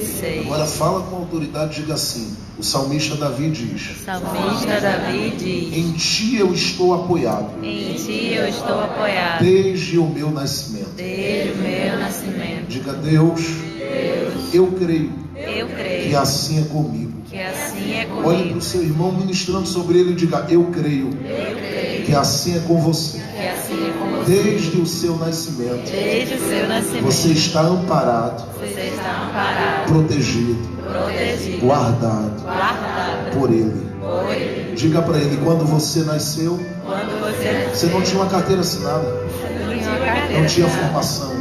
6. Agora fala com autoridade, diga assim. O salmista Davi diz: O salmista Davi diz: em ti eu estou apoiado. em ti eu estou apoiado. Desde o meu nascimento. Desde o meu nascimento. Diga: Deus, eu creio Eu creio que assim é comigo. que assim é Olhe para comigo. o seu irmão ministrando sobre ele e diga: eu creio Eu creio que assim é com você. que assim é com você. Desde o seu nascimento, Desde o seu nascimento. você está amparado, Você está amparado, protegido, protegido, guardado guardado por ele. por Ele. Diga para ele: quando você nasceu, Quando você você não tinha uma carteira assinada, não tinha uma carteira, não tinha formação.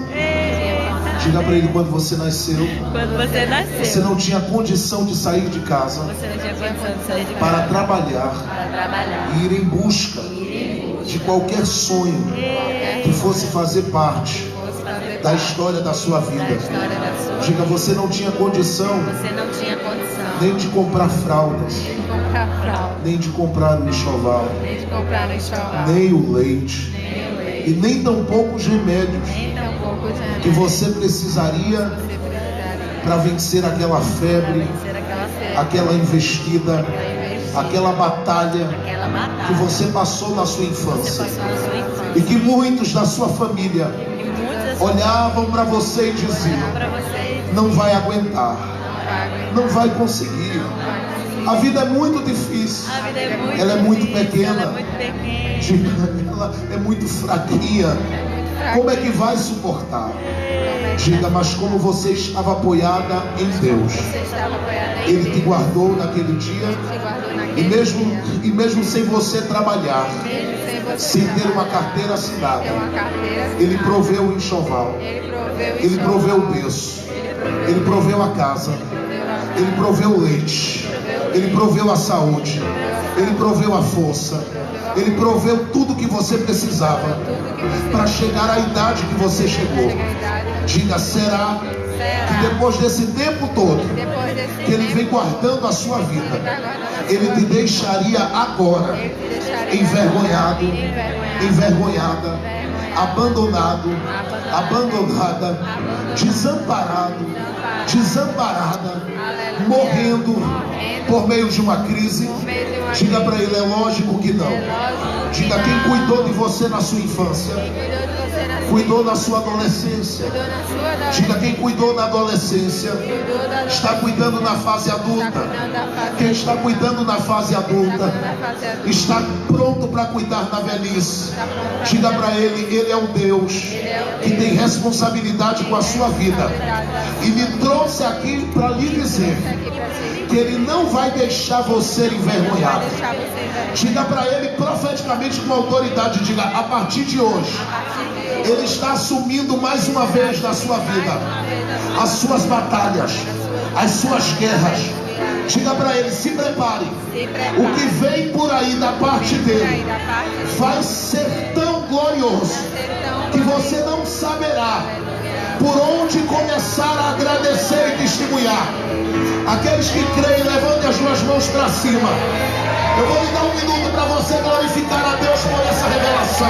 Diga para ele: quando você nasceu, quando você nasceu, você não tinha condição de sair de casa você não tinha condição de sair de para casa trabalhar para trabalhar. e ir em busca de qualquer sonho que fosse fazer parte Fosse fazer da parte história da sua da vida. história da sua Diga: você não tinha condição Você não tinha condição nem de comprar fraldas, de comprar fralda, nem de comprar o enxoval, nem de comprar no enxoval, nem o leite, nem o leite, e nem tampouco os remédios nem tampouco de remédio que você precisaria você precisaria para vencer aquela para febre, vencer aquela febre, aquela investida, aquela batalha aquela que batalha você passou na sua que você infância, passou na sua infância. e que muitos da sua família E muitas das pessoas olhavam para você e diziam: para você não vai aguentar, não não vai conseguir, a vida é muito difícil, A vida é muito ela é muito difícil, pequena, ela é muito pequena, diga, ela é muito fraquinha, como é que vai suportar? Diga: mas como você estava apoiada em Deus, Você estava apoiada em Ele te Deus, guardou naquele dia, te guardou e naquele mesmo, dia, e mesmo sem você trabalhar, mesmo sem você sem ter uma trabalhar, carteira assinada, ter uma carteira, Ele proveu o enxoval, Ele proveu Ele proveu o berço, Ele proveu a casa, Ele proveu o leite, Ele proveu a saúde, Ele proveu a força, Ele proveu tudo que você precisava para chegar à idade que você chegou. Diga: será que depois desse tempo todo depois desse que Ele tempo, vem guardando a sua vida, Ele te deixaria agora Ele te deixaria envergonhado, envergonhada, abandonado, abandonada, desamparado, desamparada, morrendo por meio de uma crise? Diga para ele: é lógico que não. Diga: quem cuidou de você na sua infância, cuidou na sua adolescência. Diga: quem cuidou na adolescência está cuidando na fase adulta. Quem está cuidando na fase adulta está pronto para cuidar na velhice. Diga para ele: Ele é um Deus que tem responsabilidade com a sua vida, e me trouxe aqui para lhe dizer que Ele não vai deixar você envergonhado. Diga para ele profeticamente, com autoridade, diga: a partir de hoje Ele está assumindo mais uma vez na sua vida as suas batalhas, as suas guerras. Diga para ele: se prepare, o que vem por aí da parte dele vai ser tão glorioso que você não saberá por onde começar a agradecer e testemunhar. Aqueles que creem, levantem as duas mãos para cima. Eu vou lhe dar um minuto para você glorificar a Deus por essa revelação.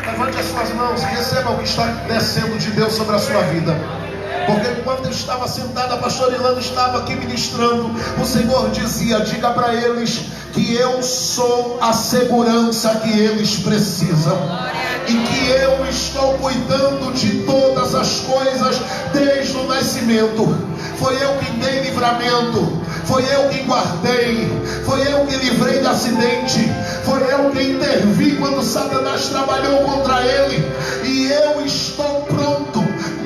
Levante as suas mãos e receba o que está descendo de Deus sobre a sua vida. Porque enquanto eu estava sentada, a pastora Ilana estava aqui ministrando, o Senhor dizia: diga para eles que eu sou a segurança que eles precisam, e que eu estou cuidando de todas as coisas desde o nascimento. Foi eu quem dei livramento, foi eu quem guardei, foi eu que livrei de acidente, foi eu quem intervi quando Satanás trabalhou contra ele, e eu estou pronto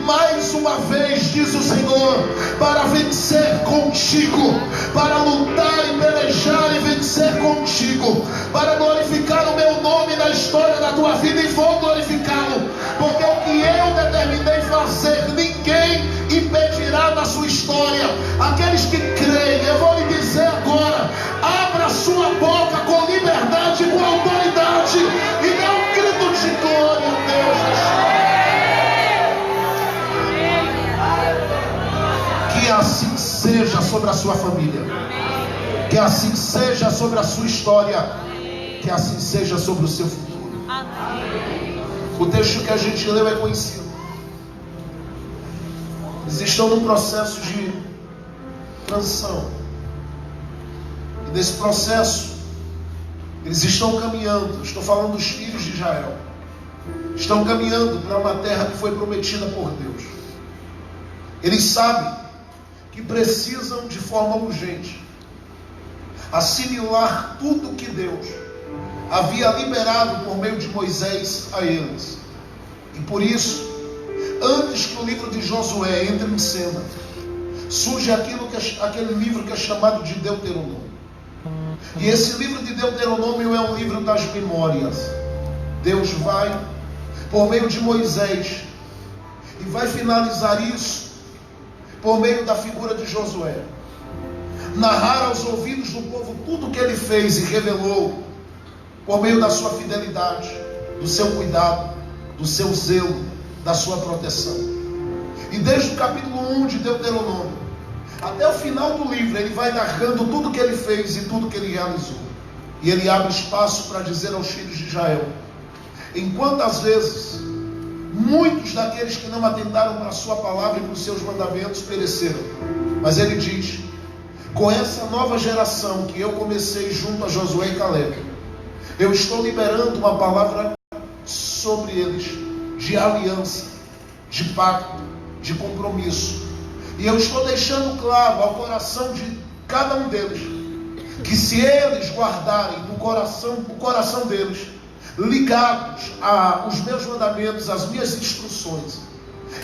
mais uma vez, diz o Senhor, para vencer contigo, para lutar e pelejar e vencer contigo, para glorificar o meu nome na história da tua vida, e vou glorificá-lo, porque o que eu determinei fazer, ninguém impedirá na sua história. Aqueles que creem, eu vou lhe dizer agora: abra sua boca com liberdade, com autoridade, e dê um grito de glória a Deus. Que assim seja sobre a sua família, que assim seja sobre a sua história, Que assim seja sobre o seu futuro. Amém. O texto que a gente leu é conhecido. Eles estão num processo de transição. E nesse processo, eles estão caminhando. Estou falando dos filhos de Israel. Estão caminhando para uma terra que foi prometida por Deus. Eles sabem que precisam de forma urgente assimilar tudo que Deus havia liberado por meio de Moisés a eles. E por isso, antes que o livro de Josué entre em cena, surge aquele livro que é chamado de Deuteronômio. E esse livro de Deuteronômio é um livro das memórias. Deus vai, por meio de Moisés, e vai finalizar isso por meio da figura de Josué, narrar aos ouvidos do povo tudo o que ele fez e revelou por meio da sua fidelidade, do seu cuidado, do seu zelo, da sua proteção. E desde o capítulo 1 de Deuteronômio até o final do livro, ele vai narrando tudo o que ele fez e tudo o que ele realizou. E ele abre espaço para dizer aos filhos de Israel: enquanto às vezes muitos daqueles que não atentaram para a sua palavra e para os seus mandamentos pereceram, mas ele diz: com essa nova geração que eu comecei junto a Josué e Caleb, eu estou liberando uma palavra sobre eles, de aliança, de pacto, de compromisso. E eu estou deixando claro ao coração de cada um deles, que se eles guardarem o coração deles, ligados aos meus mandamentos, às minhas instruções,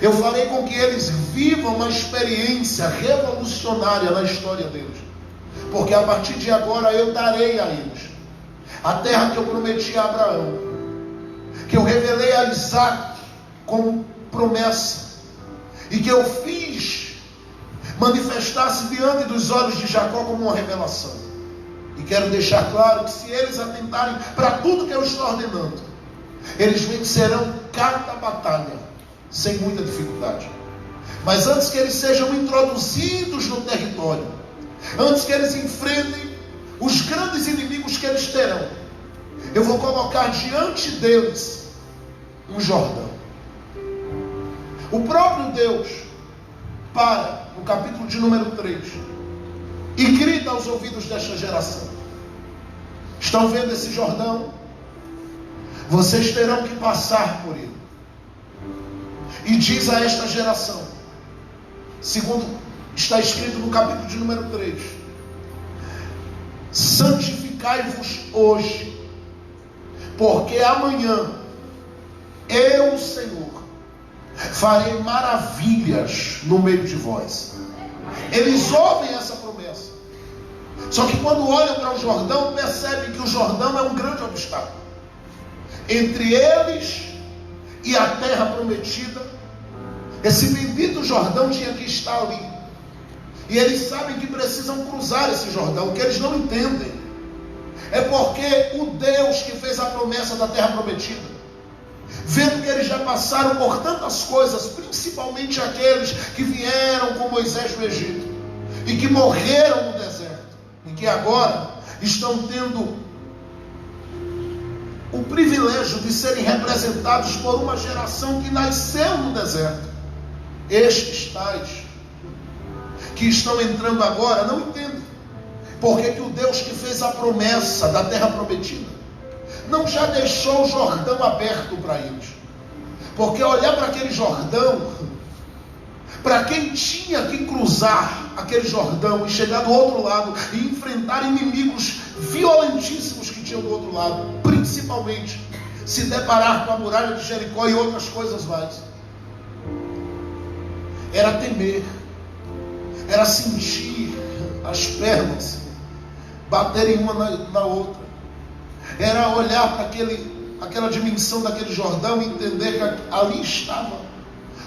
eu farei com que eles vivam uma experiência revolucionária na história deles. Porque a partir de agora eu darei a eles a terra que eu prometi a Abraão, que eu revelei a Isaac como promessa, e que eu fiz manifestar-se diante dos olhos de Jacó como uma revelação. E quero deixar claro que se eles atentarem para tudo que eu estou ordenando, eles vencerão cada batalha sem muita dificuldade. Mas antes que eles sejam introduzidos no território, antes que eles enfrentem os grandes inimigos que eles terão, eu vou colocar diante deles um Jordão. O próprio Deus para no capítulo de número 3 e grita aos ouvidos desta geração: estão vendo esse Jordão? Vocês terão que passar por ele. E diz a esta geração, segundo está escrito no capítulo de número 3: santificai-vos hoje, porque amanhã eu, Senhor, farei maravilhas no meio de vós. Eles ouvem essa promessa, só que quando olham para o Jordão, percebem que o Jordão é um grande obstáculo entre eles e a terra prometida. Esse bendito Jordão tinha que estar ali, e eles sabem que precisam cruzar esse Jordão. O que eles não entendem é porque o Deus que fez a promessa da terra prometida, vendo que eles já passaram por tantas coisas, principalmente aqueles que vieram com Moisés do Egito e que morreram no deserto, e que agora estão tendo o privilégio de serem representados por uma geração que nasceu no deserto. Estes tais que estão entrando agora não entendem porque que o Deus que fez a promessa da terra prometida não já deixou o Jordão aberto para eles. Porque olhar para aquele Jordão, para quem tinha que cruzar aquele Jordão e chegar do outro lado e enfrentar inimigos violentíssimos que tinham do outro lado, principalmente se deparar com a muralha de Jericó e outras coisas mais, era temer, era sentir as pernas baterem uma na outra, era olhar para aquela dimensão daquele Jordão e entender que ali estava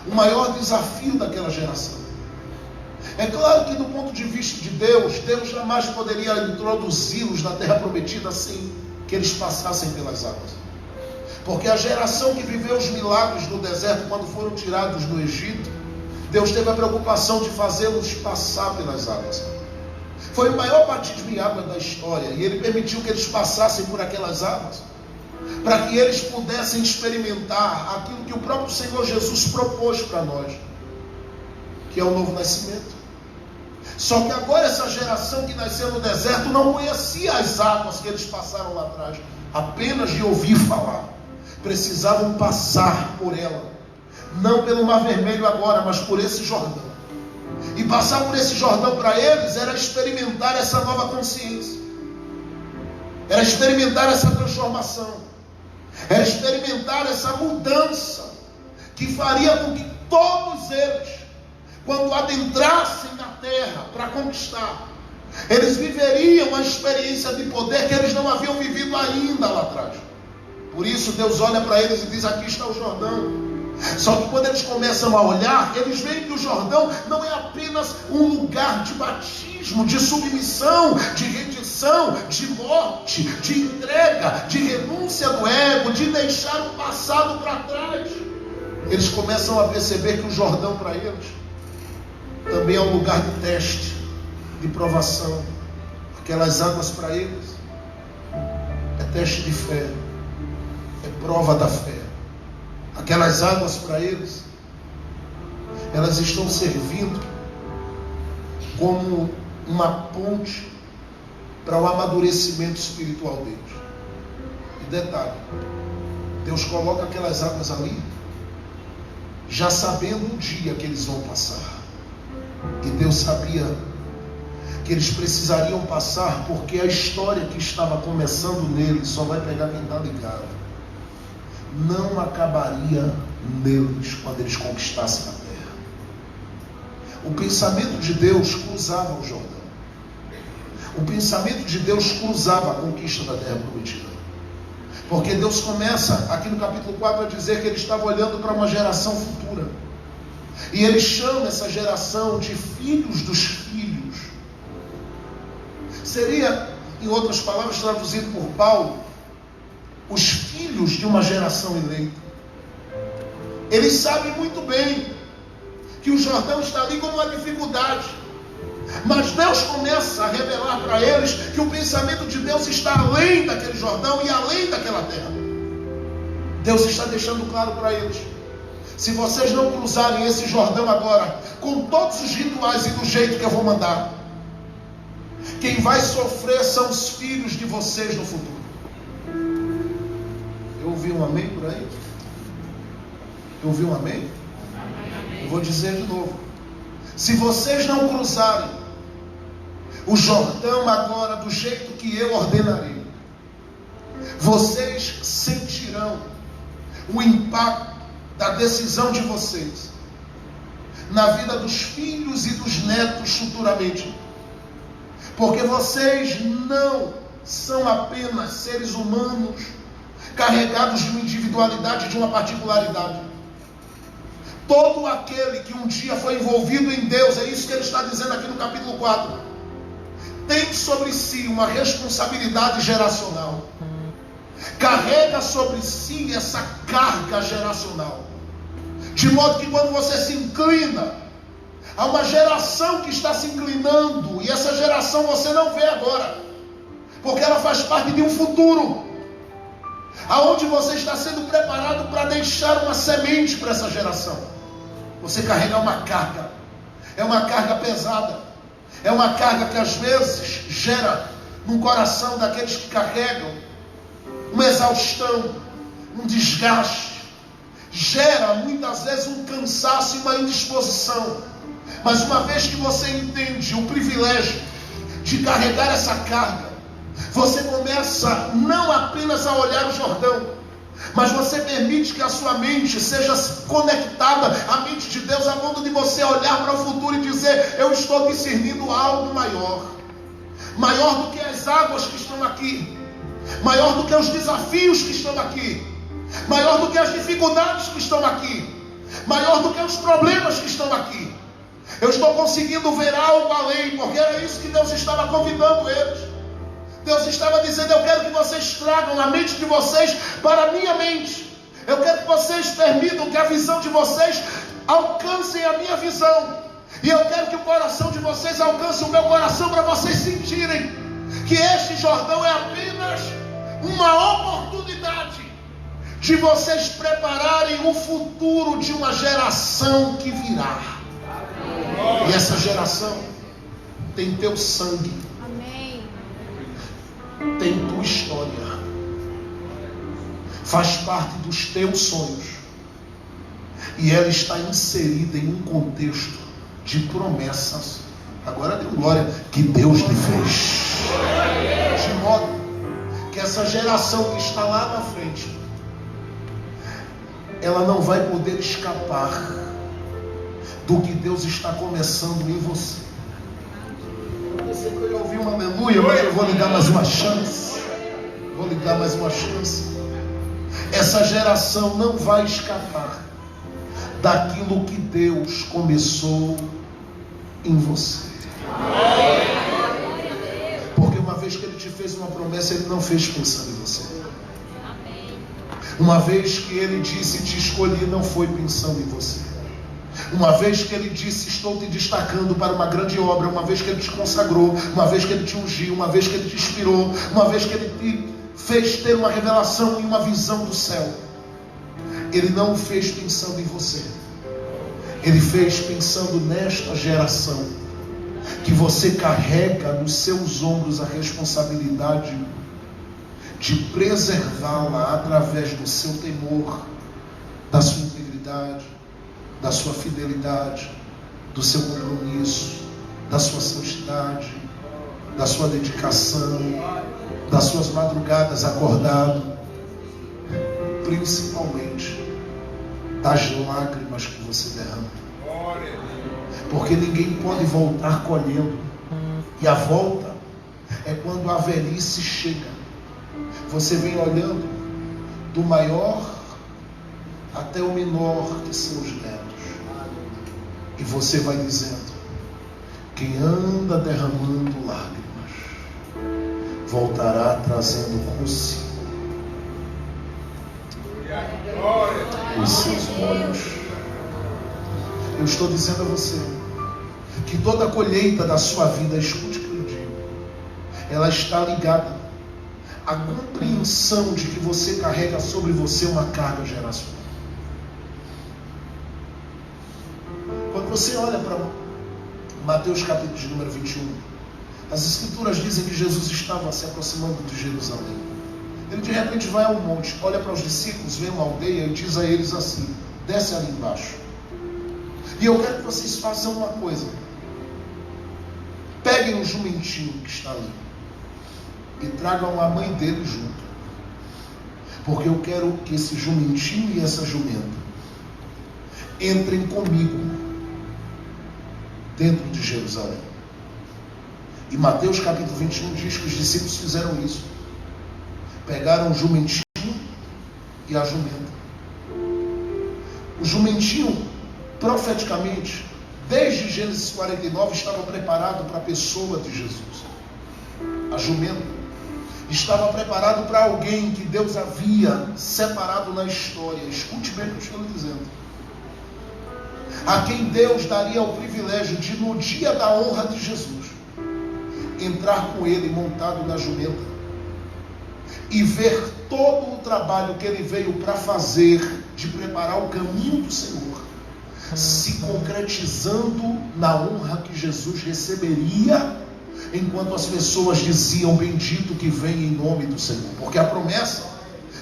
o maior desafio daquela geração. É claro que do ponto de vista de Deus, Deus jamais poderia introduzi-los na terra prometida sem que eles passassem pelas águas. Porque a geração que viveu os milagres no deserto, quando foram tirados do Egito, Deus teve a preocupação de fazê-los passar pelas águas. Foi o maior batismo em água da história. E ele permitiu que eles passassem por aquelas águas, para que eles pudessem experimentar aquilo que o próprio Senhor Jesus propôs para nós, que é o novo nascimento. Só que agora essa geração que nasceu no deserto não conhecia as águas que eles passaram lá atrás, apenas de ouvir falar. Precisavam passar por ela, não pelo Mar Vermelho agora, mas por esse Jordão. E passar por esse Jordão para eles era experimentar essa nova consciência, era experimentar essa transformação, era experimentar essa mudança que faria com que todos eles, quando adentrassem na terra para conquistar, eles viveriam a experiência de poder que eles não haviam vivido ainda lá atrás. Por isso Deus olha para eles e diz: aqui está o Jordão. Só que quando eles começam a olhar, eles veem que o Jordão não é apenas um lugar de batismo, de submissão, de rendição, de morte, de entrega, de renúncia do ego, de deixar o passado para trás. Eles começam a perceber que o Jordão para eles também é um lugar de teste, de provação. Aquelas águas para eles é teste de fé, é prova da fé. Aquelas águas para eles, elas estão servindo como uma ponte para o amadurecimento espiritual deles. E detalhe, Deus coloca aquelas águas ali, já sabendo o dia que eles vão passar. E Deus sabia que eles precisariam passar, porque a história que estava começando neles só vai pegar quem está ligado. Não acabaria neles quando eles conquistassem a terra. O pensamento de Deus cruzava o Jordão. O pensamento de Deus cruzava a conquista da terra prometida. Porque Deus começa aqui no capítulo 4 a dizer que Ele estava olhando para uma geração futura. E Ele chama essa geração de filhos dos filhos. Seria, em outras palavras, traduzido por Paulo, os filhos de uma geração eleita. Eles sabem muito bem que o Jordão está ali como uma dificuldade, mas Deus começa a revelar para eles que o pensamento de Deus está além daquele Jordão e além daquela terra. Deus está deixando claro para eles: se vocês não cruzarem esse Jordão agora, com todos os rituais e do jeito que eu vou mandar, quem vai sofrer são os filhos de vocês no futuro. Eu ouvi um amém por aí? Eu ouvi um amém? Eu vou dizer de novo: se vocês não cruzarem o Jordão agora do jeito que eu ordenarei, vocês sentirão o impacto da decisão de vocês na vida dos filhos e dos netos futuramente. Porque vocês não são apenas seres humanos carregados de uma individualidade, de uma particularidade. Todo aquele que um dia foi envolvido em Deus, é isso que ele está dizendo aqui no capítulo 4, tem sobre si uma responsabilidade geracional. Carrega sobre si essa carga geracional. De modo que quando você se inclina, há uma geração que está se inclinando, e essa geração você não vê agora, porque ela faz parte de um futuro, aonde você está sendo preparado para deixar uma semente para essa geração. Você carrega uma carga, é uma carga pesada, é uma carga que às vezes gera no coração daqueles que carregam uma exaustão, um desgaste, gera muitas vezes um cansaço e uma indisposição. Mas uma vez que você entende o privilégio de carregar essa carga, você começa não apenas a olhar o Jordão, mas você permite que a sua mente seja conectada à mente de Deus, a ponto de você olhar para o futuro e dizer: eu estou discernindo algo maior, maior do que as águas que estão aqui, maior do que os desafios que estão aqui, maior do que as dificuldades que estão aqui, maior do que os problemas que estão aqui. Eu estou conseguindo ver algo além, porque era isso que Deus estava convidando eles. Deus estava dizendo: eu quero que vocês tragam a mente de vocês para a minha mente. Eu quero que vocês permitam que a visão de vocês alcancem a minha visão. E eu quero que o coração de vocês alcance o meu coração, para vocês sentirem que este Jordão é apenas uma oportunidade de vocês prepararem o futuro de uma geração que virá. E essa geração tem teu sangue, Amém. tem tua história, faz parte dos teus sonhos, e ela está inserida em um contexto de promessas. Agora dê glória, que Deus lhe fez, de modo que essa geração que está lá na frente, ela não vai poder escapar do que Deus está começando em você. Eu sei que eu ouvi um aleluia, mas eu vou lhe dar mais uma chance. Vou lhe dar mais uma chance. Essa geração não vai escapar daquilo que Deus começou em você. Porque uma vez que Ele te fez uma promessa, Ele não fez pensando em você. Uma vez que Ele disse te escolhi, não foi pensando em você. Uma vez que Ele disse estou te destacando para uma grande obra, uma vez que Ele te consagrou, uma vez que Ele te ungiu, uma vez que Ele te inspirou, uma vez que Ele te fez ter uma revelação e uma visão do céu, Ele não o fez pensando em você. Ele fez pensando nesta geração, que você carrega nos seus ombros a responsabilidade de preservá-la através do seu temor, da sua integridade, da sua fidelidade, do seu compromisso, da sua santidade, da sua dedicação, das suas madrugadas acordado, principalmente das lágrimas que você derrama. Porque ninguém pode voltar colhendo, e a volta é quando a velhice chega. Você vem olhando do maior até o menor que são os netos, e você vai dizendo: quem anda derramando lágrimas voltará trazendo consigo os seus molhos. Eu estou dizendo a você que toda a colheita da sua vida, escute o que eu digo, ela está ligada à compreensão de que você carrega sobre você uma carga geracional. Quando você olha para Mateus capítulo de número 21, as escrituras dizem que Jesus estava se aproximando de Jerusalém. Ele de repente vai ao monte, olha para os discípulos, vê uma aldeia e diz a eles assim: desce ali embaixo. E eu quero que vocês façam uma coisa: peguem um jumentinho que está ali e tragam a mãe dele junto, porque eu quero que esse jumentinho e essa jumenta entrem comigo dentro de Jerusalém. E Mateus capítulo 21 diz que os discípulos fizeram isso. Pegaram o jumentinho e a jumenta. O jumentinho, profeticamente, desde Gênesis 49, estava preparado para a pessoa de Jesus. A jumenta estava preparado para alguém que Deus havia separado na história. Escute bem o que eu estou lhe dizendo. A quem Deus daria o privilégio de, no dia da honra de Jesus, entrar com ele montado na jumenta e ver todo o trabalho que ele veio para fazer, de preparar o caminho do Senhor, se concretizando na honra que Jesus receberia, enquanto as pessoas diziam: bendito que vem em nome do Senhor. Porque a promessa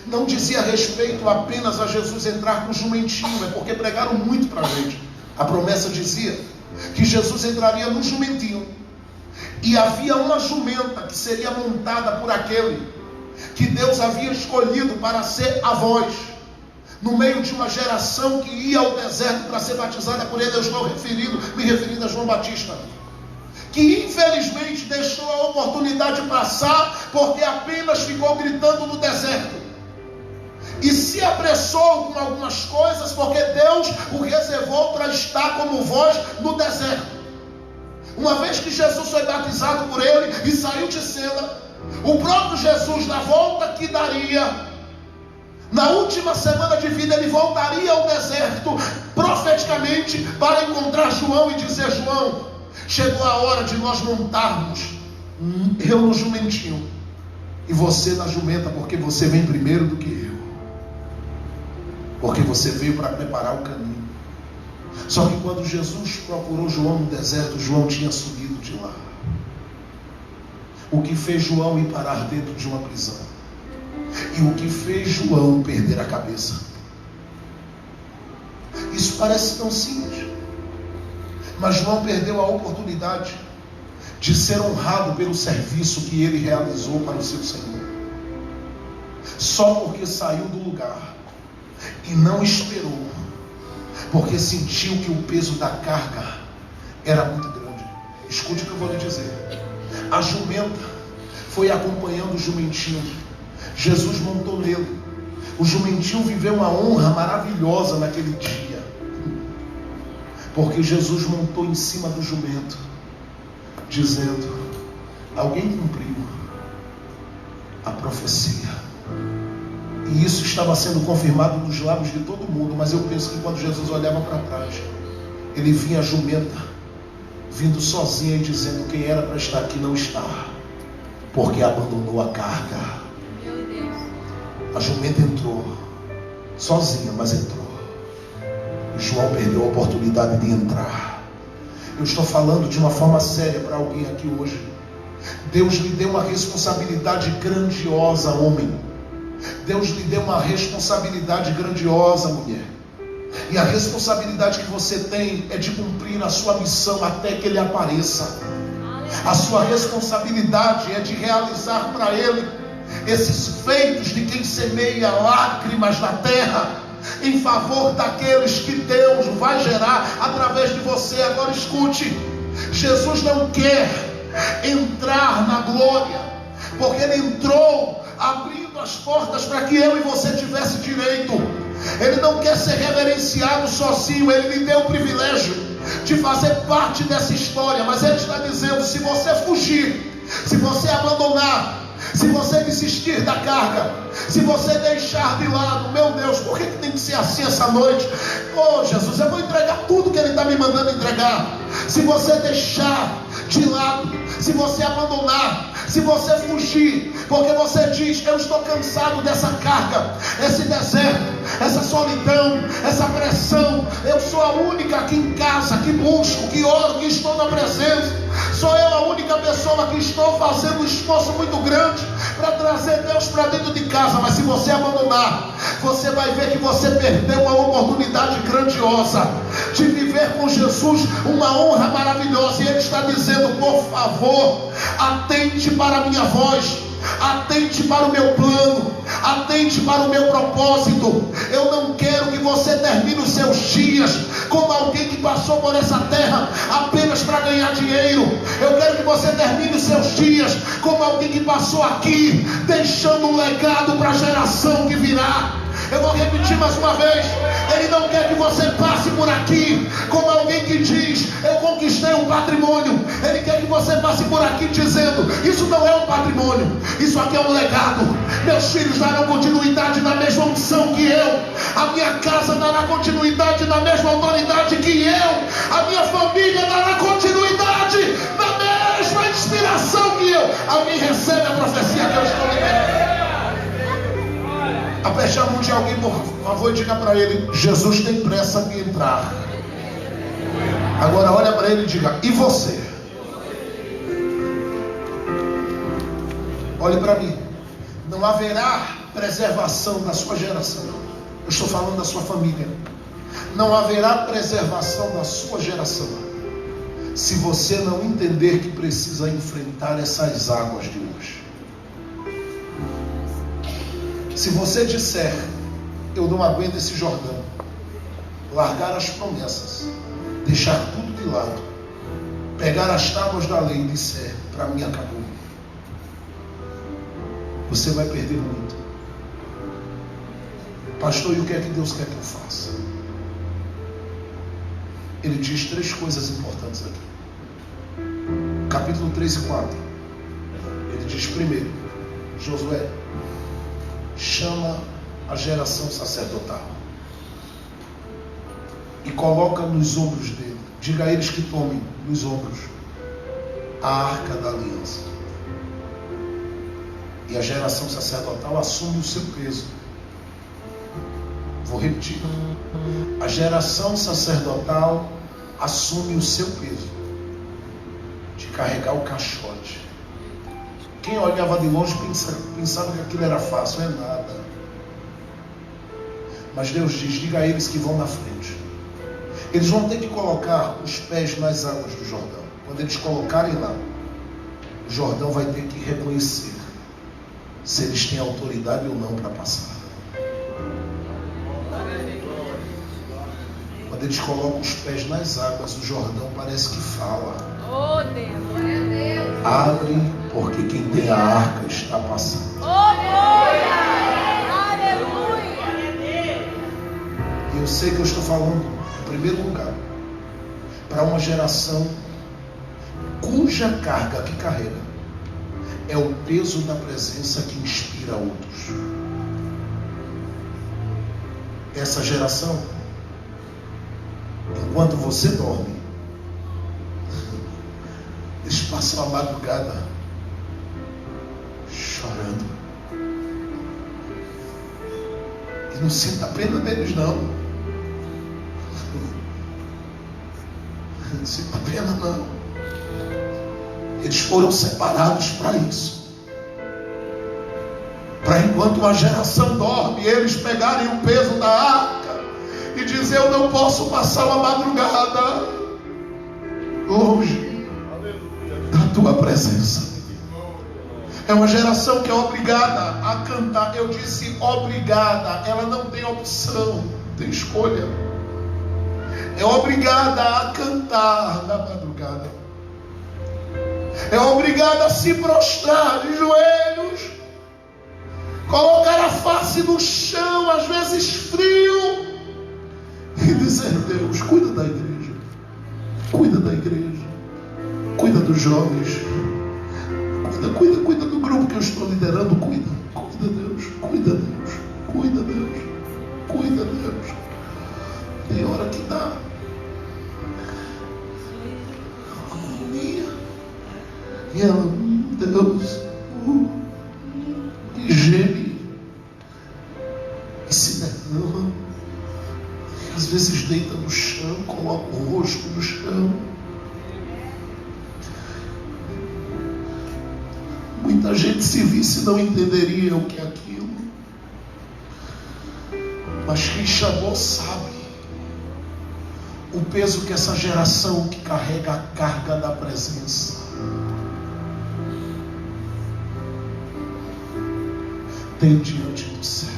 não dizia respeito apenas a Jesus entrar com o jumentinho, é porque pregaram muito para a gente. A promessa dizia que Jesus entraria no jumentinho, e havia uma jumenta que seria montada por aquele que Deus havia escolhido para ser a voz no meio de uma geração que ia ao deserto para ser batizada por ele. Eu estou me referindo a João Batista, que infelizmente deixou a oportunidade passar, porque apenas ficou gritando no deserto, e se apressou com algumas coisas, porque Deus o reservou para estar como voz no deserto. Uma vez que Jesus foi batizado por ele e saiu de cena, o próprio Jesus, na volta que daria, Na última semana de vida ele voltaria ao deserto profeticamente para encontrar João e dizer: João, chegou a hora de nós montarmos, eu no jumentinho e você na jumenta, porque você vem primeiro do que eu, porque você veio para preparar o caminho. Só que quando Jesus procurou João no deserto, João tinha subido de lá. O que fez João ir parar dentro de uma prisão, e o que fez João perder a cabeça. Isso parece tão simples, mas João perdeu a oportunidade de ser honrado pelo serviço que ele realizou para o seu Senhor, só porque saiu do lugar e não esperou, porque sentiu que o peso da carga era muito grande. Escute o que eu vou lhe dizer. A jumenta foi acompanhando o jumentinho. Jesus montou nele. O jumentinho viveu uma honra maravilhosa naquele dia, porque Jesus montou em cima do jumento, dizendo: alguém cumpriu a profecia. E isso estava sendo confirmado nos lábios de todo mundo. Mas eu penso que quando Jesus olhava para trás, ele vinha a jumenta vindo sozinha e dizendo: quem era para estar aqui não está, porque abandonou a carga. A jumenta entrou sozinha, mas entrou. E João perdeu a oportunidade de entrar. Eu estou falando de uma forma séria para alguém aqui hoje. Deus lhe deu uma responsabilidade grandiosa, homem. Deus lhe deu uma responsabilidade grandiosa, mulher. E a responsabilidade que você tem é de cumprir a sua missão até que Ele apareça. A sua responsabilidade é de realizar para Ele esses feitos de quem semeia lágrimas na terra em favor daqueles que Deus vai gerar através de você. Agora escute, Jesus não quer entrar na glória, porque Ele entrou abrindo as portas para que eu e você tivesse direito. Ele não quer ser reverenciado sozinho. Ele lhe deu o privilégio de fazer parte dessa história, mas Ele está dizendo: se você fugir, se você abandonar, se você desistir da carga, se você deixar de lado, meu Deus, por que tem que ser assim essa noite? Oh Jesus, eu vou entregar tudo que Ele está me mandando entregar. Se você deixar de lado, se você abandonar, se você fugir, porque você diz: eu estou cansado dessa carga, esse deserto, essa solidão, essa pressão. Eu sou a única aqui em casa que busco, que oro, que estou na presença. Sou eu a única pessoa que estou fazendo um esforço muito grande para trazer Deus para dentro de casa. Mas se você abandonar, você vai ver que você perdeu uma oportunidade grandiosa de viver com Jesus uma honra maravilhosa. E Ele está dizendo: por favor, atente para a minha voz, atente para o meu plano, atente para o meu propósito. Eu não quero que você termine os seus dias como alguém que passou por essa terra apenas para ganhar dinheiro. Eu quero que você termine os seus dias como alguém que passou aqui deixando um legado para a geração que virá. Eu vou repetir mais uma vez: Ele não quer que você passe por aqui como alguém que diz: eu conquistei um patrimônio. Ele quer que você passe por aqui dizendo: isso não é um patrimônio, isso aqui é um legado. Meus filhos darão continuidade na mesma unção que eu. A minha casa dará continuidade na mesma autoridade que eu. A minha família dará continuidade na mesma inspiração que eu. Alguém recebe a profecia que eu estou liberando? Aperte a mão de alguém, por favor, e diga para ele: Jesus tem pressa de entrar. Agora olha para ele e diga: e você? Olhe para mim. Não haverá preservação da sua geração. Eu estou falando da sua família. Não haverá preservação da sua geração se você não entender que precisa enfrentar essas águas de hoje. Se você disser: eu não aguento esse Jordão, largar as promessas, deixar tudo de lado, pegar as tábuas da lei e disser: para mim acabou, você vai perder muito. Pastor, e o que é que Deus quer que eu faça? Ele diz 3 coisas importantes aqui. Capítulo 3 e 4. Ele diz: primeiro, Josué, chama a geração sacerdotal e coloca nos ombros dele. Diga a eles que tomem nos ombros a arca da aliança. E a geração sacerdotal assume o seu peso. Vou repetir. A geração sacerdotal assume o seu peso de carregar o caixote. Quem olhava de longe pensava que aquilo era fácil. É nada. Mas Deus diz, diga a eles que vão na frente. Eles vão ter que colocar os pés nas águas do Jordão. Quando eles colocarem lá, o Jordão vai ter que reconhecer se eles têm autoridade ou não para passar. Quando eles colocam os pés nas águas, o Jordão parece que fala. Oh Deus, glória a Deus. Abre, porque quem tem a arca está passando. Oh glória, aleluia. E eu sei que eu estou falando, em primeiro lugar, para uma geração cuja carga que carrega é o peso da presença que inspira outros. Essa geração, enquanto você dorme, eles passam a madrugada chorando. E não sinta pena deles, não. Não sinta pena, não. Eles foram separados para isso. Para enquanto uma geração dorme, eles pegarem o peso da arca e dizer, eu não posso passar uma madrugada longe da tua presença. É uma geração que é obrigada a cantar. Eu disse obrigada, ela não tem opção, tem escolha. É obrigada a cantar na madrugada. É obrigada a se prostrar de joelhos, colocar a face no chão, às vezes frio, e dizer, Deus, cuida da igreja, cuida da igreja, cuida dos jovens, cuida do grupo que eu estou liderando, cuida Deus, cuida Deus, cuida Deus, cuida Deus. Tem hora que dá agonia, e ela, Deus, e geme, e se derrama, e às vezes deita no chão, coloca o rosto no chão. Muita gente, se visse, não entenderia o que é aquilo, mas quem chamou sabe o peso que essa geração que carrega a carga da presença tem diante do céu.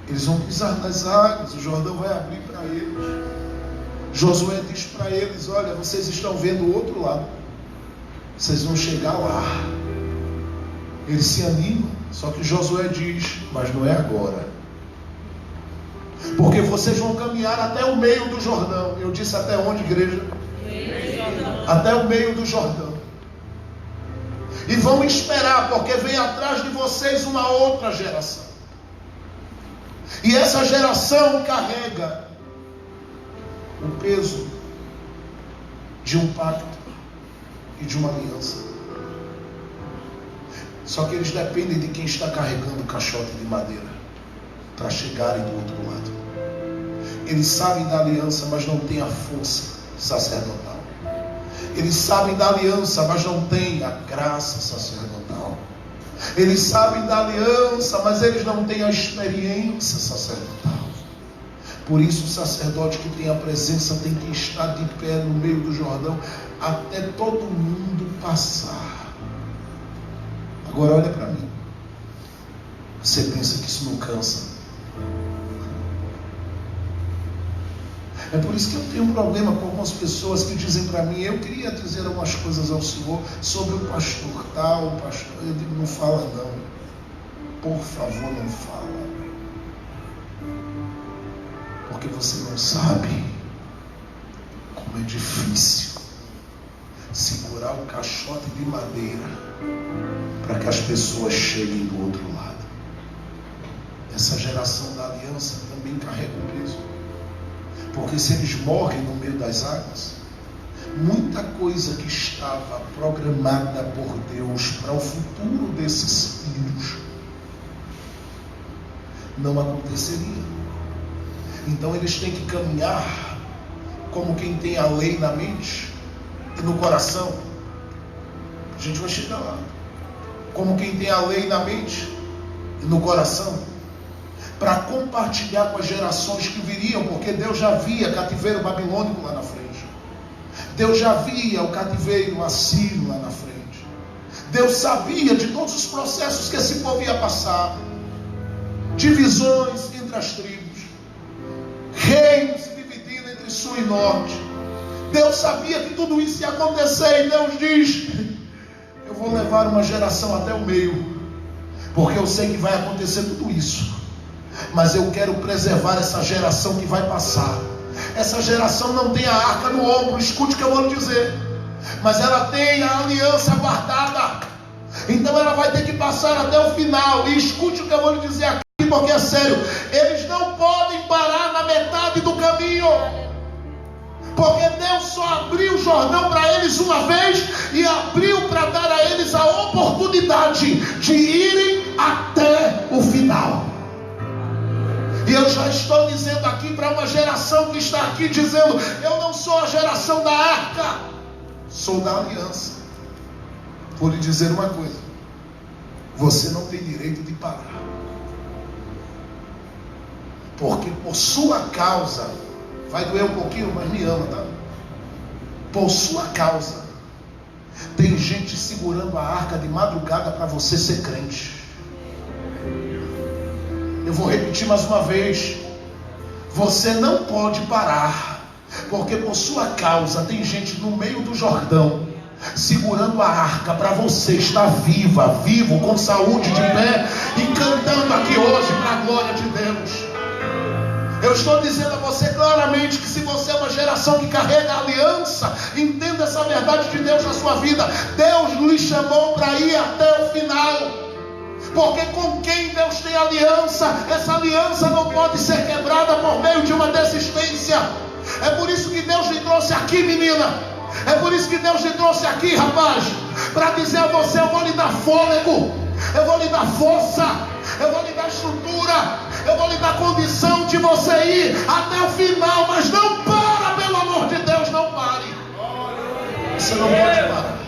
Eles vão pisar nas águas, o Jordão vai abrir para eles. Josué diz para eles, olha, vocês estão vendo o outro lado, vocês vão chegar lá. Eles se animam, só que Josué diz, mas não é agora, porque vocês vão caminhar até o meio do Jordão. Eu disse até onde, igreja? Até o meio do Jordão. E vão esperar, porque vem atrás de vocês uma outra geração. E essa geração carrega o peso de um pacto e de uma aliança. Só que eles dependem de quem está carregando o caixote de madeira para chegarem do outro lado. Eles sabem da aliança, mas não têm a força sacerdotal. Eles sabem da aliança, mas não têm a graça sacerdotal. Eles sabem da aliança, mas eles não têm a experiência sacerdotal. Por isso o sacerdote que tem a presença tem que estar de pé no meio do Jordão até todo mundo passar. Agora olha para mim. Você pensa que isso não cansa? É por isso que eu tenho um problema com algumas pessoas que dizem para mim, eu queria dizer algumas coisas ao Senhor sobre o pastor tal, o pastor. Eu digo, não fala não. Por favor, não fala. Porque você não sabe como é difícil segurar o caixote de madeira para que as pessoas cheguem do outro lado. essa geração da aliança também carrega um peso. Porque se eles morrem no meio das águas, muita coisa que estava programada por Deus para o futuro desses filhos não aconteceria. Então eles têm que caminhar como quem tem a lei na mente e no coração. A gente vai chegar lá. Como quem tem a lei na mente e no coração, para compartilhar com as gerações que viriam, porque Deus já via cativeiro babilônico lá na frente. Deus já via o cativeiro assírio lá na frente. Deus sabia de todos os processos que esse povo ia passar. Divisões entre as tribos, reinos se dividindo entre sul e norte. Deus sabia que tudo isso ia acontecer, e Deus diz: eu vou levar uma geração até o meio, porque eu sei que vai acontecer tudo isso, mas eu quero preservar essa geração que vai passar. Essa geração não tem a arca no ombro, escute o que eu vou lhe dizer, mas ela tem a aliança guardada. Então ela vai ter que passar até o final. E escute o que eu vou lhe dizer aqui, porque é sério. Eles não podem parar na metade do caminho, porque Deus só abriu o Jordão para eles uma vez, e abriu para dar a eles a oportunidade de irem até o final. E eu já estou dizendo aqui para uma geração que está aqui dizendo: eu não sou a geração da arca, sou da aliança. Vou lhe dizer uma coisa: você não tem direito de parar, porque por sua causa, vai doer um pouquinho, mas me ama, tá? Por sua causa, tem gente segurando a arca de madrugada para você ser crente. Eu vou repetir mais uma vez: você não pode parar, porque por sua causa tem gente no meio do Jordão segurando a arca para você estar viva, vivo, com saúde, de pé e cantando aqui hoje para a glória de Deus. Eu estou dizendo a você claramente que se você é uma geração que carrega a aliança, entenda essa verdade de Deus na sua vida. Deus lhe chamou para ir até o final, porque com quem Deus tem aliança, essa aliança não pode ser quebrada por meio de uma desistência. É por isso que Deus lhe trouxe aqui, menina. É por isso que Deus lhe trouxe aqui, rapaz, para dizer a você: eu vou lhe dar fôlego, eu vou lhe dar força, eu vou lhe dar estrutura, eu vou lhe dar condição de você ir até o final. Mas não para, pelo amor de Deus, não pare. Você não pode parar.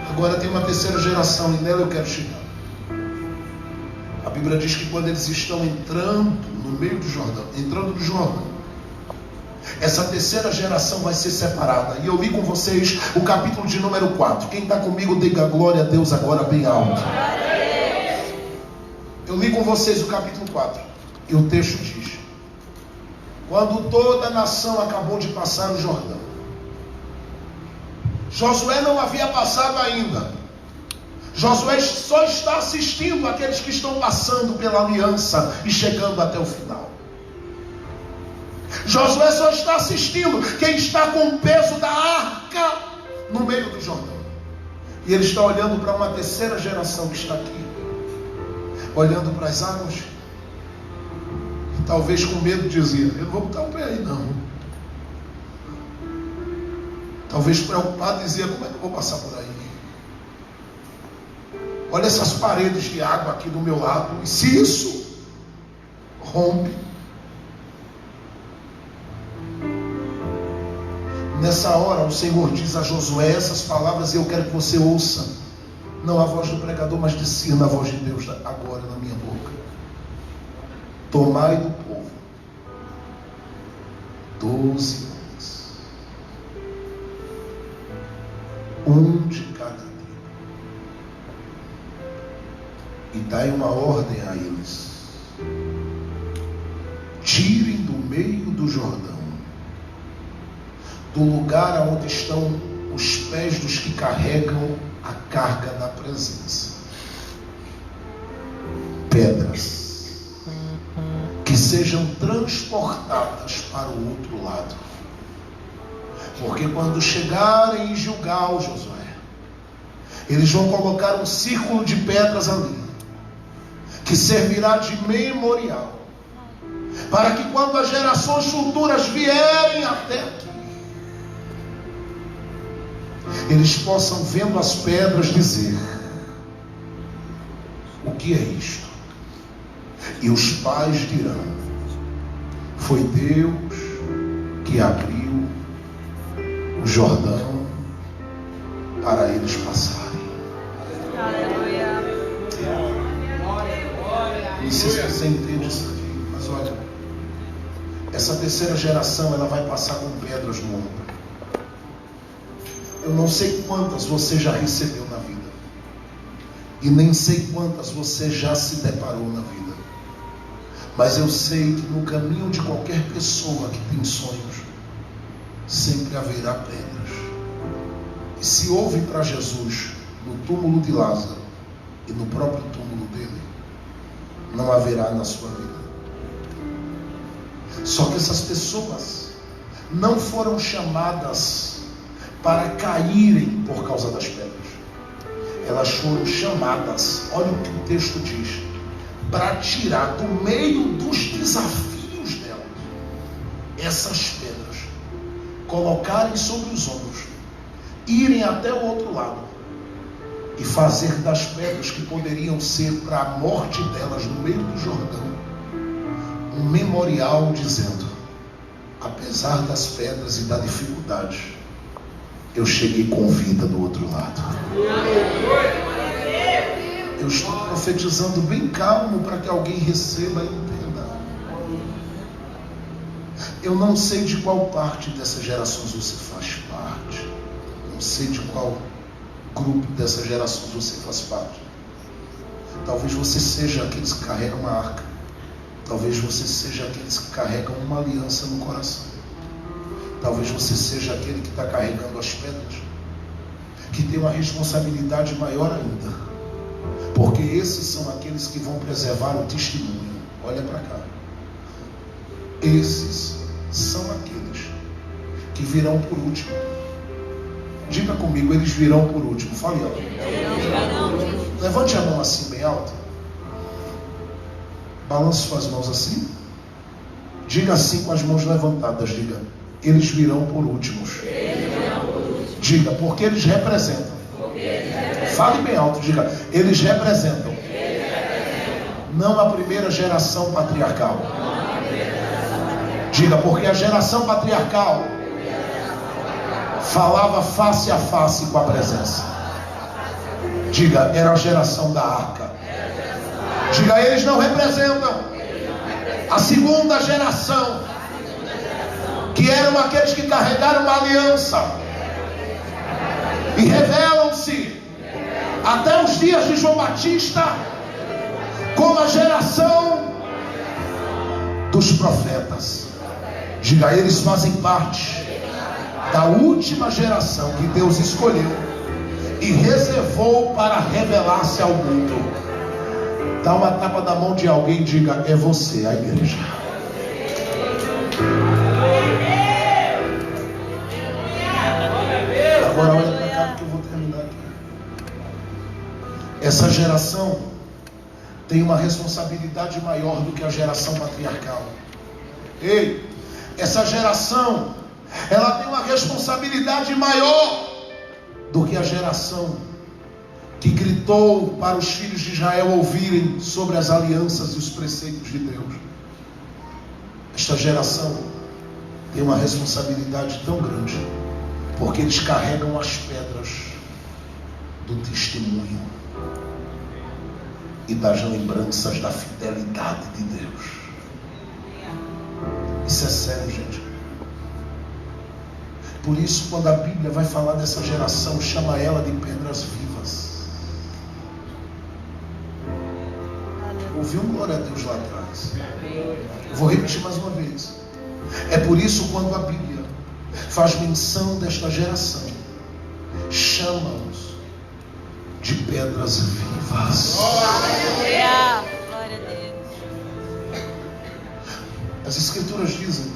Agora tem uma terceira geração, e nela eu quero chegar. A Bíblia diz que quando eles estão entrando no meio do Jordão, entrando no Jordão, essa terceira geração vai ser separada. E eu li com vocês o capítulo de número 4. Quem está comigo, diga glória a Deus agora bem alto. Eu li com vocês o capítulo 4. E o texto diz: quando toda a nação acabou de passar o Jordão, Josué não havia passado ainda. Josué só está assistindo aqueles que estão passando pela aliança e chegando até o final. Josué só está assistindo quem está com o peso da arca no meio do Jordão. E ele está olhando para uma terceira geração que está aqui, olhando para as águas, e talvez com medo dizia: eu não vou botar o pé aí não. Talvez preocupado dizia: como é que eu vou passar por aí? Olha essas paredes de água aqui do meu lado, e se isso rompe? Nessa hora o Senhor diz a Josué essas palavras, e eu quero que você ouça, não a voz do pregador, mas discerna a voz de Deus agora na minha boca. Tomai do povo 12 homens, um de cada tribo, e dai uma ordem a eles: tirem do meio do Jordão, do lugar onde estão os pés dos que carregam a carga da presença, pedras que sejam transportadas para o outro lado. Porque quando chegarem em Gilgal, Josué, eles vão colocar um círculo de pedras ali, que servirá de memorial, para que quando as gerações futuras vierem até aqui, eles possam, vendo as pedras, dizer: o que é isto? E os pais dirão: foi Deus que abriu o Jordão para eles passarem. Aleluia. Não sei se você entende isso aqui, mas olha, essa terceira geração, ela vai passar com pedras no ombro. Eu não sei quantas você já recebeu na vida, e nem sei quantas você já se deparou na vida, mas eu sei que no caminho de qualquer pessoa que tem sonhos, sempre haverá pedras. E se houve para Jesus no túmulo de Lázaro e no próprio túmulo dele, não haverá na sua vida. Só que essas pessoas não foram chamadas para caírem por causa das pedras. Elas foram chamadas, olha o que o texto diz, para tirar do meio dos desafios delas essas pedras, colocarem sobre os ombros, irem até o outro lado e fazer das pedras que poderiam ser para a morte delas no meio do Jordão um memorial, dizendo: apesar das pedras e da dificuldade, eu cheguei com vida do outro lado. Eu estou profetizando bem calmo para que alguém receba e entenda. Eu não sei de qual parte dessas gerações você faz parte. Não sei de qual grupo dessas gerações você faz parte. Talvez você seja aqueles que carregam uma arca. Talvez você seja aqueles que carregam uma aliança no coração. Talvez você seja aquele que está carregando as pedras, que tem uma responsabilidade maior ainda, porque esses são aqueles que vão preservar o testemunho. Olha para cá. Esses são aqueles que virão por último. Diga comigo: eles virão por último. Fale alto. Levante a mão assim bem alto. Balance suas mãos assim. Diga assim com as mãos levantadas. Diga: eles virão por últimos. Diga: porque eles representam. Fale bem alto. Diga: eles representam. Não a primeira geração patriarcal. Diga: porque a geração patriarcal falava face a face com a presença. Diga: era a geração da arca. Diga: eles não representam a segunda geração, que eram aqueles que carregaram uma aliança e revelam-se até os dias de João Batista como a geração dos profetas. Diga: eles fazem parte da última geração que Deus escolheu e reservou para revelar-se ao mundo. Dá uma tapa na mão de alguém e diga: é você, a igreja. Agora olha para cá que eu vou terminar aqui. Essa geração tem uma responsabilidade maior do que a geração patriarcal. Ei, essa geração, ela tem uma responsabilidade maior do que a geração que gritou para os filhos de Israel ouvirem sobre as alianças e os preceitos de Deus. Esta geração tem uma responsabilidade tão grande, porque eles carregam as pedras do testemunho e das lembranças da fidelidade de Deus. Isso é sério, gente. Por isso, quando a Bíblia vai falar dessa geração, chama ela de pedras vivas. Ouvi um glória a Deus lá atrás. Vou repetir mais uma vez. É por isso, quando a Bíblia faz menção desta geração, chama-os de pedras vivas. Glória a Deus. As Escrituras dizem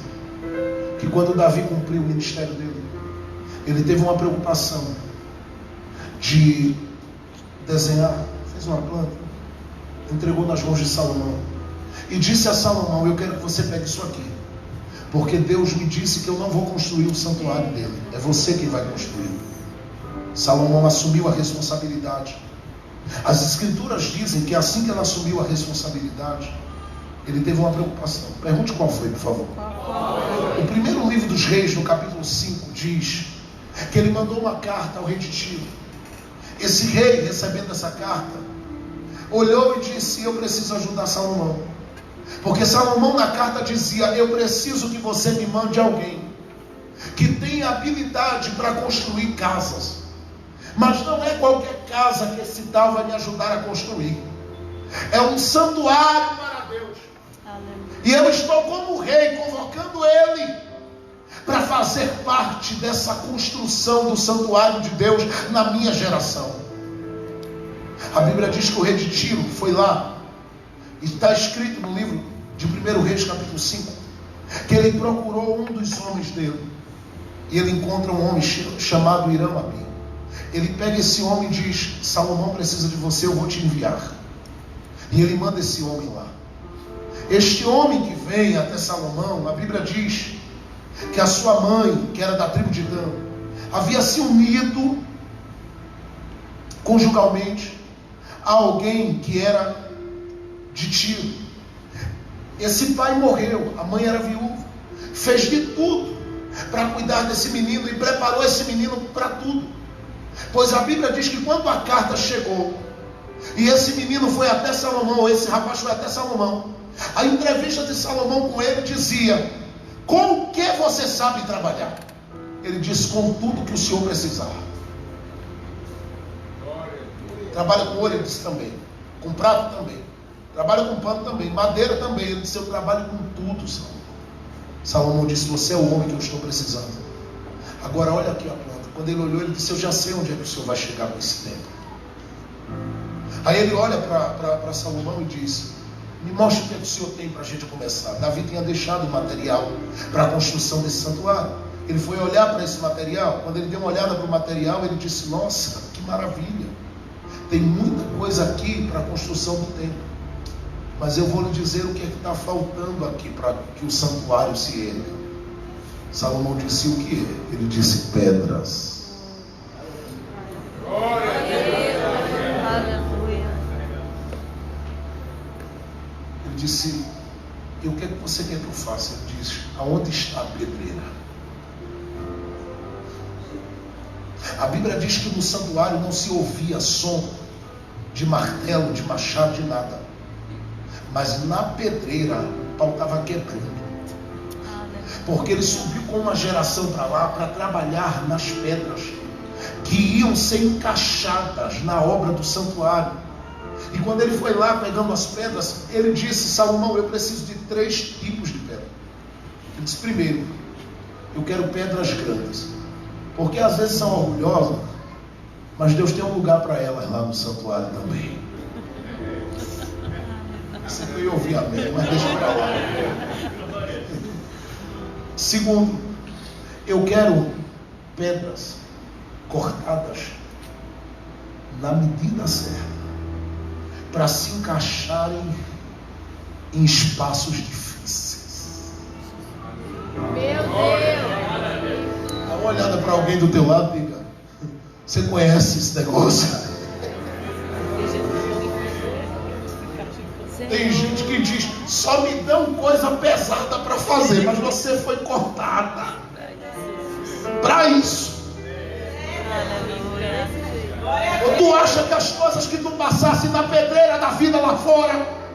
que quando Davi cumpriu o ministério dele, ele teve uma preocupação de desenhar, fez uma planta, entregou nas mãos de Salomão e disse a Salomão: eu quero que você pegue isso aqui, porque Deus me disse que eu não vou construir o santuário dele, é você quem vai construir. Salomão assumiu a responsabilidade. As escrituras dizem que assim que ela assumiu a responsabilidade, ele teve uma preocupação. Pergunte qual foi, por favor. O primeiro livro dos Reis, no capítulo 5, diz que ele mandou uma carta ao rei de Tiro. Esse rei, recebendo essa carta, olhou e disse: eu preciso ajudar Salomão, porque Salomão na carta dizia: eu preciso que você me mande alguém que tenha habilidade para construir casas, mas não é qualquer casa que esse tal vai me ajudar a construir, é um santuário para Deus. E eu estou como rei convocando ele para fazer parte dessa construção do santuário de Deus na minha geração. A Bíblia diz que o rei de Tiro foi lá, e está escrito no livro de 1 Reis capítulo 5, que ele procurou um dos homens dele, e ele encontra um homem chamado Irão-Abi. Ele pega esse homem e diz: Salomão precisa de você, eu vou te enviar. E ele manda esse homem lá. Este homem que vem até Salomão, a Bíblia diz que a sua mãe, que era da tribo de Dan, havia se unido conjugalmente a alguém que era de Tiro. Esse pai morreu, a mãe era viúva, fez de tudo para cuidar desse menino e preparou esse menino para tudo. Pois a Bíblia diz que quando a carta chegou e esse menino foi até Salomão, esse rapaz foi até Salomão, a entrevista de Salomão com ele dizia: com o que você sabe trabalhar? Ele disse: com tudo que o senhor precisar. Trabalha com ouro, ele disse, também. Com prato também. Trabalha com pano também. Madeira também. Ele disse: eu trabalho com tudo, Salomão. Salomão disse: você é o homem que eu estou precisando. Agora olha aqui a planta. Quando ele olhou, ele disse: eu já sei onde é que o senhor vai chegar com esse tempo. Aí ele olha para Salomão e diz: me mostre o que o senhor tem para a gente começar. Davi tinha deixado o material para a construção desse santuário. Ele foi olhar para esse material. Quando ele deu uma olhada para o material, ele disse: nossa, que maravilha, tem muita coisa aqui para a construção do templo, mas eu vou lhe dizer o que é que está faltando aqui para que o santuário se erga. Salomão disse: o que é? Ele disse: pedras. Glória a Deus. Aleluia. Ele disse: e o que é que você quer que eu faça? Ele disse: aonde está a pedreira? A Bíblia diz que no santuário não se ouvia som de martelo, de machado, de nada, mas na pedreira o pau estava quebrando, porque ele subiu com uma geração para lá para trabalhar nas pedras que iam ser encaixadas na obra do santuário. E quando ele foi lá pegando as pedras, ele disse: Salomão, eu preciso de 3 tipos de pedra. Ele disse: primeiro, eu quero pedras grandes, porque às vezes são orgulhosas, mas Deus tem um lugar para elas lá no santuário também. Você não ia ouvir amém, mas deixa para lá. Segundo, eu quero pedras cortadas na medida certa, para se encaixarem em espaços difíceis. Meu Deus. Dá uma olhada para alguém do teu lado e diga: você conhece esse negócio? Tem gente que diz: só me dão coisa pesada para fazer, mas você foi cortada para isso. Ou tu acha que as coisas que tu passasse na pedreira da vida lá fora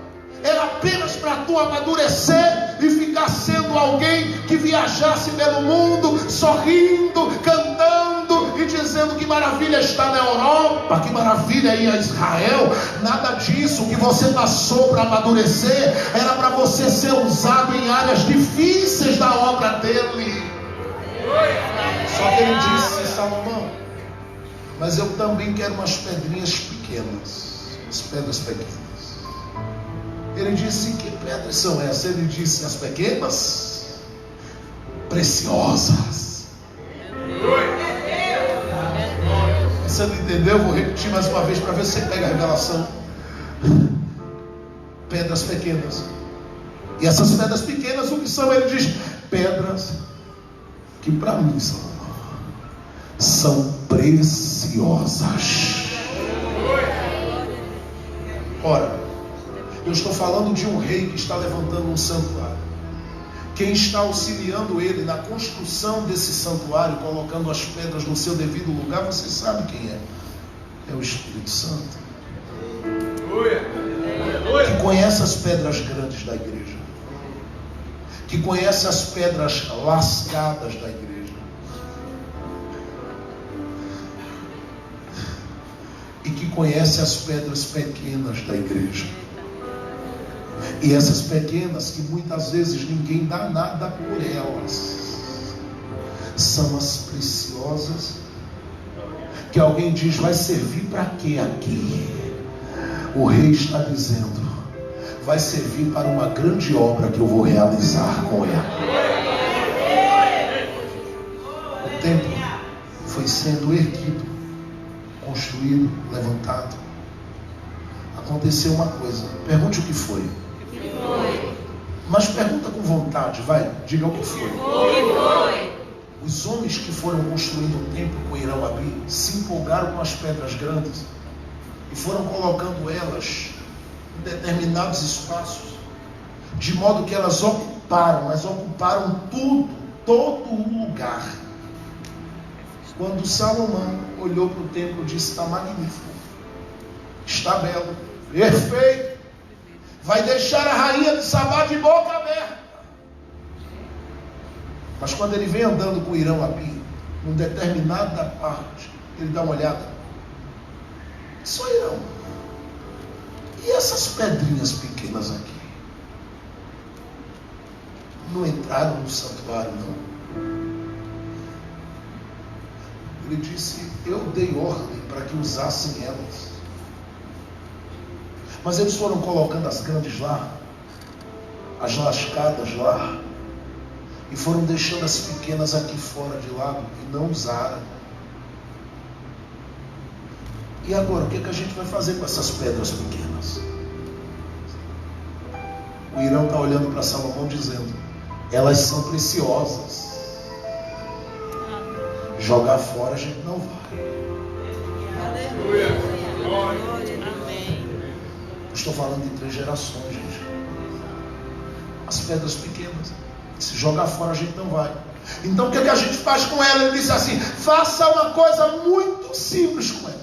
era apenas para tu amadurecer e ficar sendo alguém que viajasse pelo mundo, sorrindo, cantando e dizendo que maravilha está na Europa, que maravilha ir a Israel? Nada disso. O que você passou para amadurecer era para você ser usado em áreas difíceis da obra dele. Só que ele disse: Salomão, mas eu também quero umas pedrinhas pequenas, as pedras pequenas. Ele disse: que pedras são essas? Ele disse: as pequenas, preciosas. Você não entendeu? Vou repetir mais uma vez para ver se você pega a revelação. pedras pequenas. E essas pedras pequenas, o que são? Ele diz: pedras que para mim são preciosas. Ora, eu estou falando de um rei que está levantando um santuário. Quem está auxiliando ele na construção desse santuário, colocando as pedras no seu devido lugar, você sabe quem é? É o Espírito Santo, que conhece as pedras grandes da igreja, que conhece as pedras lascadas da igreja, e que conhece as pedras pequenas da igreja. E essas pequenas, que muitas vezes ninguém dá nada por elas, são as preciosas, que alguém diz: vai servir para quê aqui? O rei está dizendo: vai servir para uma grande obra que eu vou realizar com ela. O templo foi sendo erguido, construído, levantado. Aconteceu uma coisa. Pergunte o que foi. Mas pergunta com vontade, vai, diga o que foi. Os homens que foram construindo o templo com Irão Abi se empolgaram com as pedras grandes e foram colocando elas em determinados espaços, de modo que elas ocuparam tudo, todo o lugar. Quando Salomão olhou para o templo, disse: está magnífico, está belo, perfeito, vai deixar a rainha de Sabá de boca aberta. Mas quando ele vem andando com Irão Abi, num determinada parte, ele dá uma olhada: só Irão, e essas pedrinhas pequenas aqui não entraram no santuário, não? Ele disse: eu dei ordem para que usassem elas, mas eles foram colocando as grandes lá, as lascadas lá, e foram deixando as pequenas aqui fora de lado e não usaram. E agora, o que a gente vai fazer com essas pedras pequenas? O Irão está olhando para Salomão dizendo: elas são preciosas, jogar fora a gente não vai. Estou falando de 3 gerações, gente. As pedras pequenas, se jogar fora a gente não vai. Então o que a gente faz com ela? Ele disse assim: faça uma coisa muito simples com ela.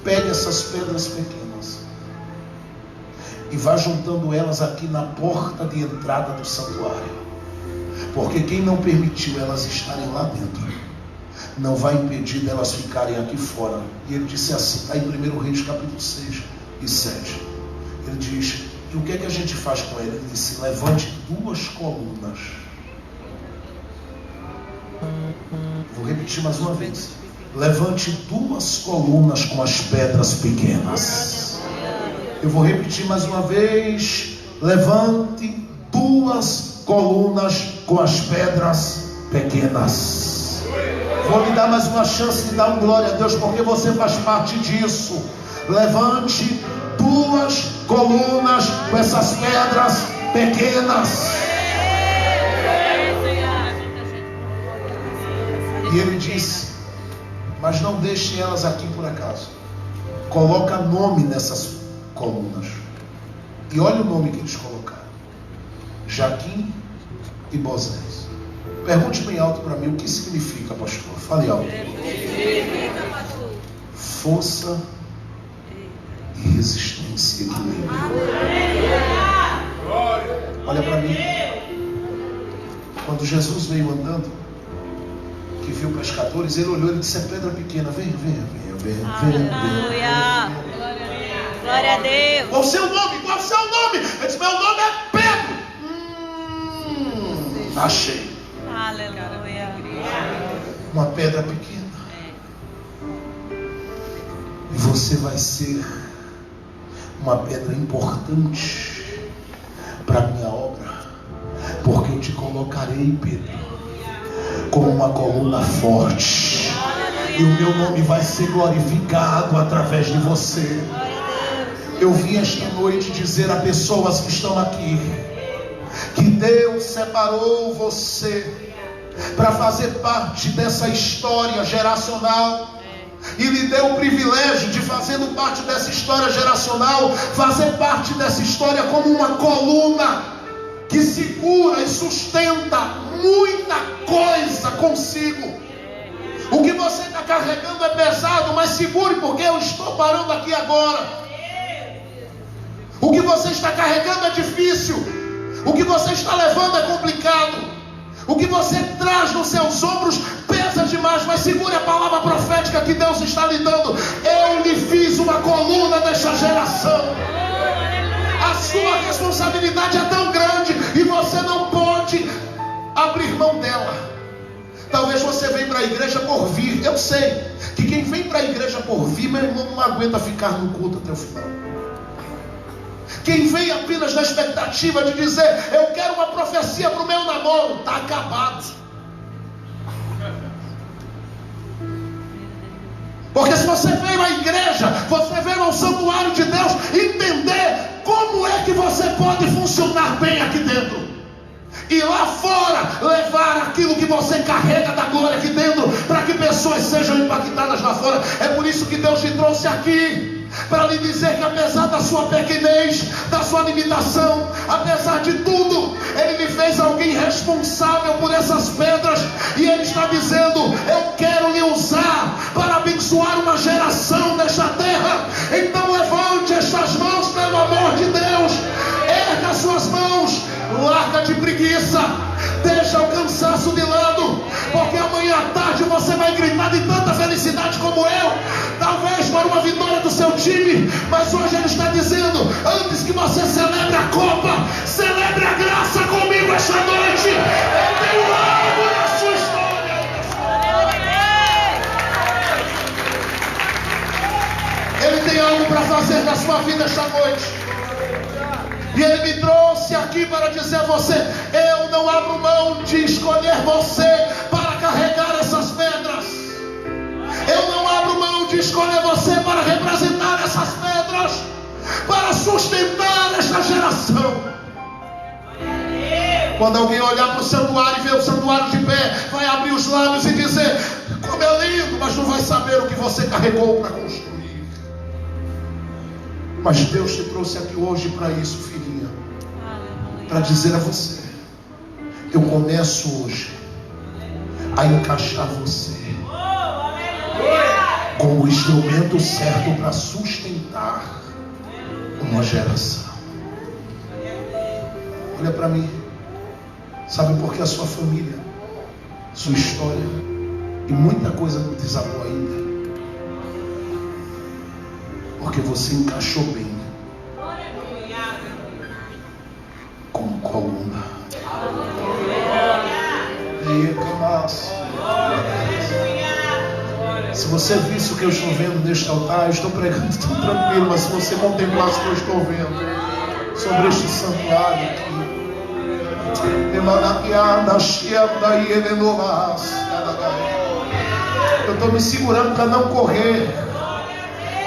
Pegue essas pedras pequenas e vá juntando elas aqui na porta de entrada do santuário, porque quem não permitiu elas estarem lá dentro não vai impedir delas ficarem aqui fora. E ele disse assim, está em 1 Reis capítulo 6 e 7. Ele diz: e o que a gente faz com ele? Ele disse: levante 2 colunas. Vou repetir mais uma vez: levante 2 colunas com as pedras pequenas. Eu vou repetir mais uma vez: levante 2 colunas com as pedras pequenas. Vou lhe dar mais uma chance de dar um glória a Deus, porque você faz parte disso. Levante 2 colunas com essas pedras pequenas. E ele disse: mas não deixe elas aqui por acaso. Coloca nome nessas colunas. E olha o nome que eles colocaram: Jaquim e Bozés. Pergunte bem alto para mim: o que significa, pastor? Fale alto. Força e resistência e equilíbrio. Olha para mim. Quando Jesus veio andando, que viu pescadores, ele olhou e disse: é pedra pequena, venha. Aleluia. Glória a Deus. Qual o seu nome? Qual o seu nome? Ele disse: meu nome é Pedro. Achei. Aleluia. Uma pedra pequena. E você vai ser uma pedra importante para a minha obra, porque eu te colocarei, Pedro, como uma coluna forte, e o meu nome vai ser glorificado através de você. Eu vim esta noite dizer a pessoas que estão aqui que Deus separou você para fazer parte dessa história geracional e lhe deu o privilégio de, fazendo parte dessa história geracional, fazer parte dessa história como uma coluna que segura e sustenta muita coisa consigo. O que você está carregando é pesado, mas segure, porque eu estou parando aqui agora. O que você está carregando é difícil, o que você está levando é complicado, o que você traz nos seus ombros pesa demais, mas segure a palavra profética que Deus está lhe dando. Eu lhe fiz uma coluna desta geração. A sua responsabilidade é tão grande e você não pode abrir mão dela. Talvez você venha para a igreja por vir. Eu sei que quem vem para a igreja por vir, meu irmão, não aguenta ficar no culto até o final. Quem vem apenas na expectativa de dizer: eu quero uma profecia para o meu namoro, está acabado. Porque se você veio à igreja, você veio ao santuário de Deus entender como é que você pode funcionar bem aqui dentro. E lá fora levar aquilo que você carrega da glória aqui dentro, para que pessoas sejam impactadas lá fora. É por isso que Deus te trouxe aqui, para lhe dizer que apesar da sua pequenez, da sua limitação, apesar de tudo, Ele lhe fez alguém responsável por essas pedras. E Ele está dizendo: eu quero lhe usar para abençoar uma geração desta terra. Então levante estas mãos pelo amor de Deus, erga suas mãos, larga de preguiça, deixa o cansaço de lado, porque amanhã à tarde você vai gritar de tanta felicidade como eu, talvez por uma vitória do seu time. Mas hoje Ele está dizendo: antes que você celebre a Copa, celebre a graça comigo esta noite. Eu tenho algo na sua história. Ele tem algo para fazer na sua vida esta noite. E Ele me trouxe aqui para dizer a você: eu não abro mão de escolher você para carregar essas pedras. Eu não abro mão de escolher você para representar essas pedras, para sustentar esta geração. Quando alguém olhar para o santuário e ver o santuário de pé, vai abrir os lábios e dizer: como é lindo, mas não vai saber o que você carregou para construir. Mas Deus te trouxe aqui hoje para isso, filhinha. Para dizer a você: eu começo hoje a encaixar você como o instrumento certo para sustentar uma geração. Olha para mim. Sabe por que a sua família, sua história e muita coisa não desabou ainda? Porque você encaixou bem como coluna. Se você visse o que eu estou vendo neste altar, eu estou pregando tão tranquilo, mas se você contemplasse o que eu estou vendo sobre este santuário aqui, eu estou me segurando para não correr.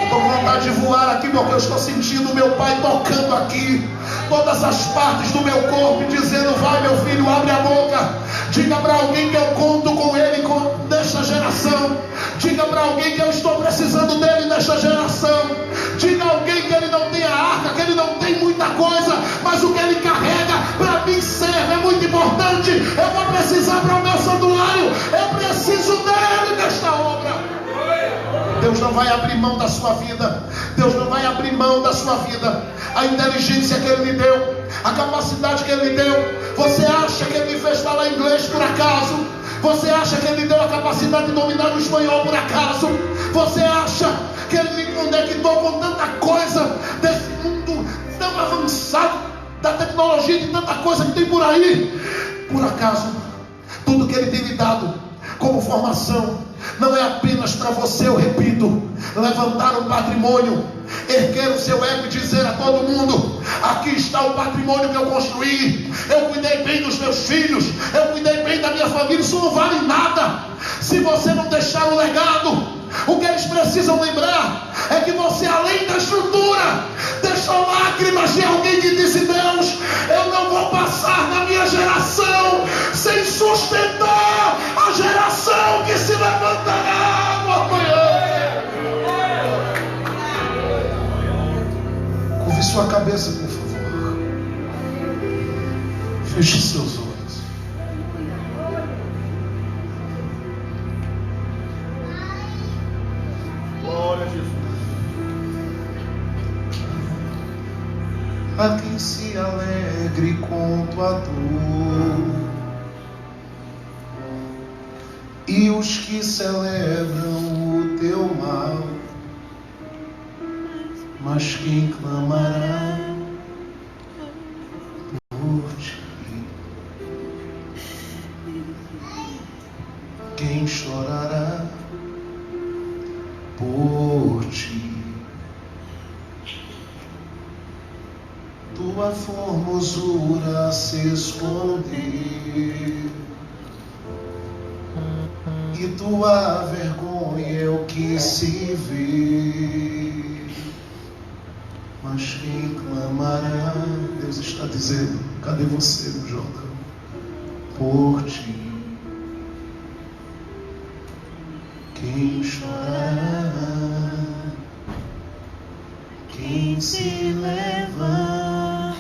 Estou com vontade de voar aqui, porque eu estou sentindo o meu Pai tocando aqui todas as partes do meu corpo, dizendo: vai, meu filho, abre a boca. Diga para alguém que eu conto com ele nesta geração. Diga para alguém que eu estou precisando dele nesta geração. Diga a alguém que ele não tem a arca, que ele não tem muita coisa, mas o que ele carrega para mim serve, é muito importante. Eu vou precisar para o meu santuário, eu preciso dele nesta obra. Deus não vai abrir mão da sua vida. Deus não vai abrir mão da sua vida. A inteligência que Ele lhe deu, a capacidade que Ele lhe deu. Você acha que Ele lhe fez falar inglês por acaso? Você acha que Ele lhe deu a capacidade de dominar o espanhol por acaso? Você acha que Ele lhe conectou com tanta coisa desse mundo tão avançado, da tecnologia, de tanta coisa que tem por aí, por acaso? Tudo que Ele tem lhe dado como formação não é apenas para você, eu repito, levantar um patrimônio, erguer o seu ego e dizer a todo mundo: aqui está o patrimônio que eu construí, eu cuidei bem dos meus filhos, eu cuidei bem da minha família. Isso não vale nada se você não deixar um legado. O que eles precisam lembrar é que você, além da estrutura, Curve sua cabeça, por favor. Feche seus olhos. Glória a Jesus. A quem se alegre com tua dor, e os que celebram o teu mal, mas quem clamará por ti? Quem chorará por ti? Tua formosura se esconder, e tua vergonha é o que se vê. Mas quem clamará? Deus está dizendo: cadê você, meu Jordão? Por ti. Quem chorará? Quem se levanta?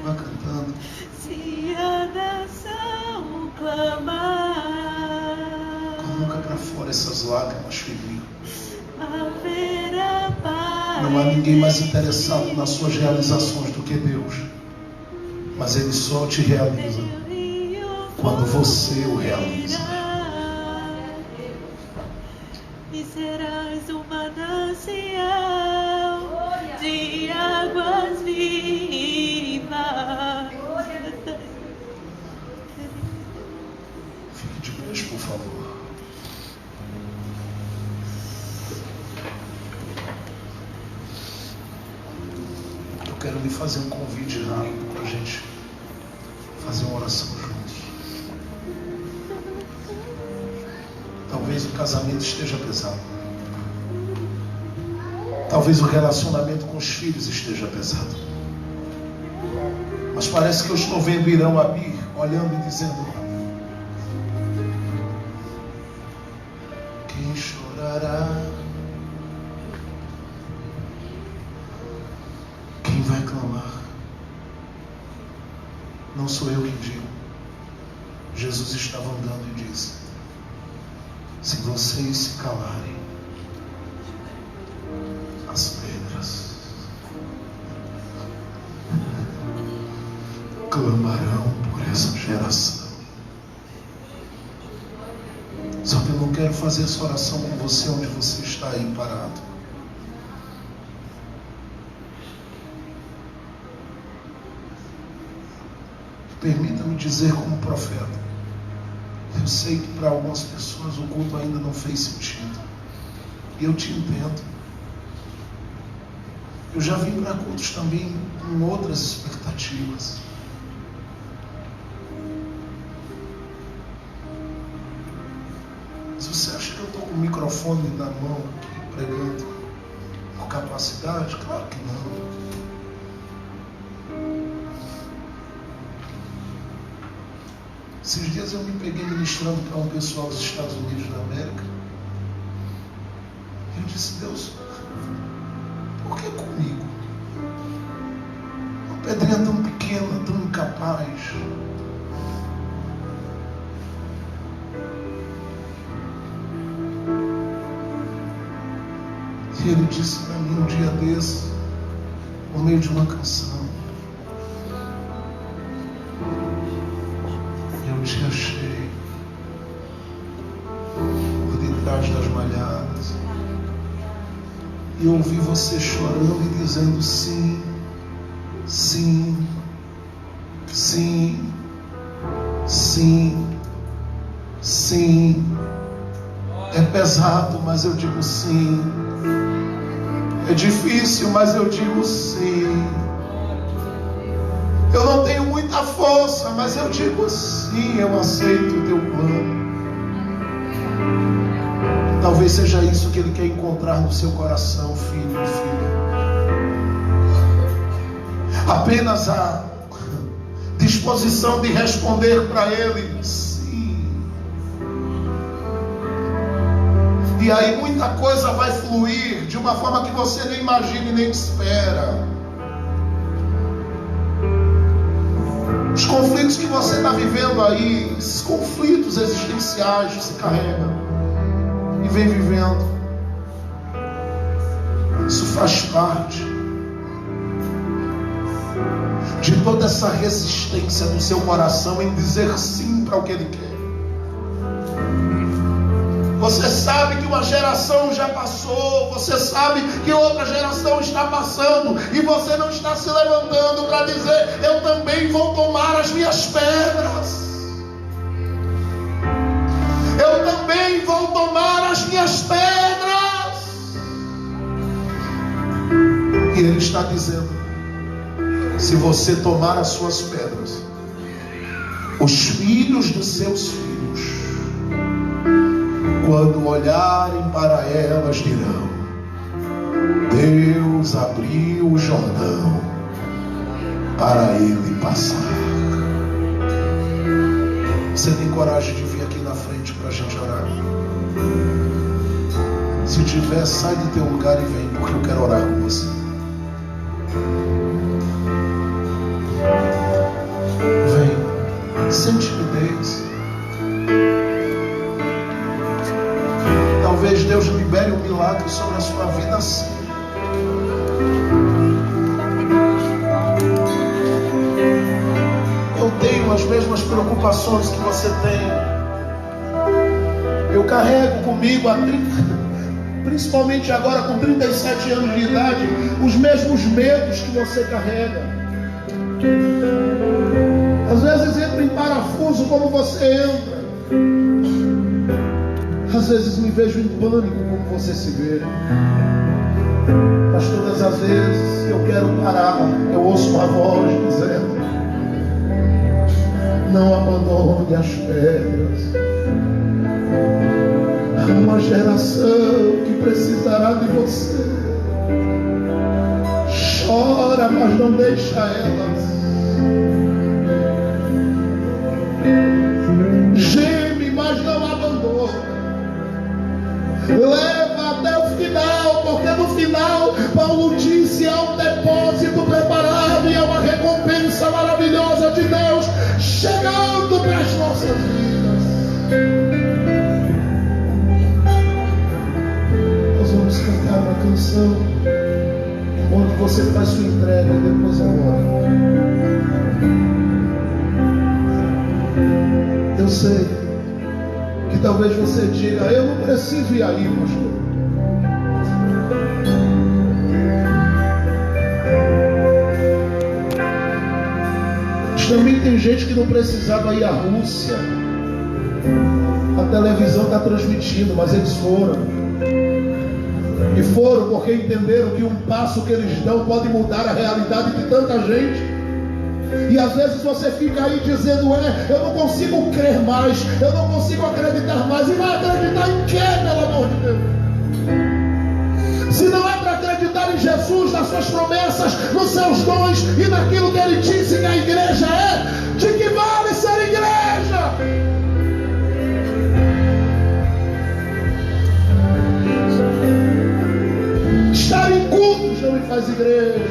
Vai cantando. Se a nação clamar, Coloca para fora essas lágrimas, filhinho. haverá paz. Não há ninguém mais interessado nas suas realizações do que Deus. Mas Ele só te realiza quando você o realiza. E serás um manancial de águas vivas. Fique de pé, por favor. Eu quero lhe fazer um convite rápido para a gente fazer uma oração juntos. Talvez o casamento esteja pesado. Talvez o relacionamento com os filhos esteja pesado. Mas parece que eu estou vendo Irão Abir olhando e dizendo: quem chorará? Quem vai clamar? Não sou eu quem digo. Jesus estava andando e disse: se vocês se calarem, as pedras clamarão por essa geração. Só que eu não quero fazer essa oração com você onde você está aí parado. Permita-me dizer como profeta. Eu sei que para algumas pessoas o culto ainda não fez sentido. E eu te entendo. Eu já vim para cultos também com outras expectativas. Se você acha que eu estou com o microfone na mão aqui, pregando com capacidade, claro que não. Esses dias eu me peguei ministrando para um pessoal dos Estados Unidos da América. E eu disse: Deus, por que comigo? Uma pedrinha tão pequena, tão incapaz. E Ele disse para mim um dia desse, por meio de uma canção: eu te achei por detrás das malhadas. E eu ouvi você chorando e dizendo: sim, sim, sim, sim, sim. É pesado, mas eu digo sim. É difícil, mas eu digo sim. Eu não tenho muita força, mas eu digo sim, eu aceito o teu plano. Talvez seja isso que Ele quer encontrar no seu coração, filho e filha. Apenas a disposição de responder para Ele sim. E aí muita coisa vai fluir de uma forma que você nem imagina e nem espera. Os conflitos que você está vivendo aí, esses conflitos existenciais que você carrega e vem vivendo, isso faz parte de toda essa resistência do seu coração em dizer sim para o que Ele quer. Você sabe que uma geração já passou, você sabe que outra geração está passando, e você não está se levantando para dizer: eu também vou tomar as minhas pedras, eu também vou tomar as minhas pedras. E Ele está dizendo: se você tomar as suas pedras, os filhos dos seus filhos, quando olharem para elas, dirão: Deus abriu o Jordão para ele passar. Você tem coragem de vir aqui na frente para a gente orar? Se tiver, sai do teu lugar e vem, porque eu quero orar com você. Vem, sem timidez. Talvez Deus libere um milagre sobre a sua vida assim. Eu tenho as mesmas preocupações que você tem. Eu carrego comigo principalmente agora com 37 anos de idade, os mesmos medos que você carrega. Às vezes entra em parafuso como você entra. Às vezes me vejo em pânico como você se vê. Mas todas as vezes que eu quero parar, eu ouço uma voz dizendo: não abandone as pedras. Há uma geração que precisará de você. Chora, mas não deixa elas. Geme, mas não abandona. Leva até o final, porque no final Paulo disse: há um depósito preparado e há uma recompensa maravilhosa de Deus chegando para as nossas vidas. Nós vamos cantar uma canção onde você faz sua entrega e depois ora. Eu sei que talvez você diga: eu não preciso ir aí, pastor. Mas também tem gente que não precisava ir à Rússia. A televisão está transmitindo, mas eles foram. E foram porque entenderam que um passo que eles dão pode mudar a realidade de tanta gente. E às vezes você fica aí dizendo: eu não consigo crer mais, eu não consigo acreditar mais. E vai acreditar em quê, pelo amor de Deus? Se não é para acreditar em Jesus, nas suas promessas, nos seus dons e naquilo que Ele disse que a igreja é, de que vale ser igreja? Estar em cultos não me faz igreja.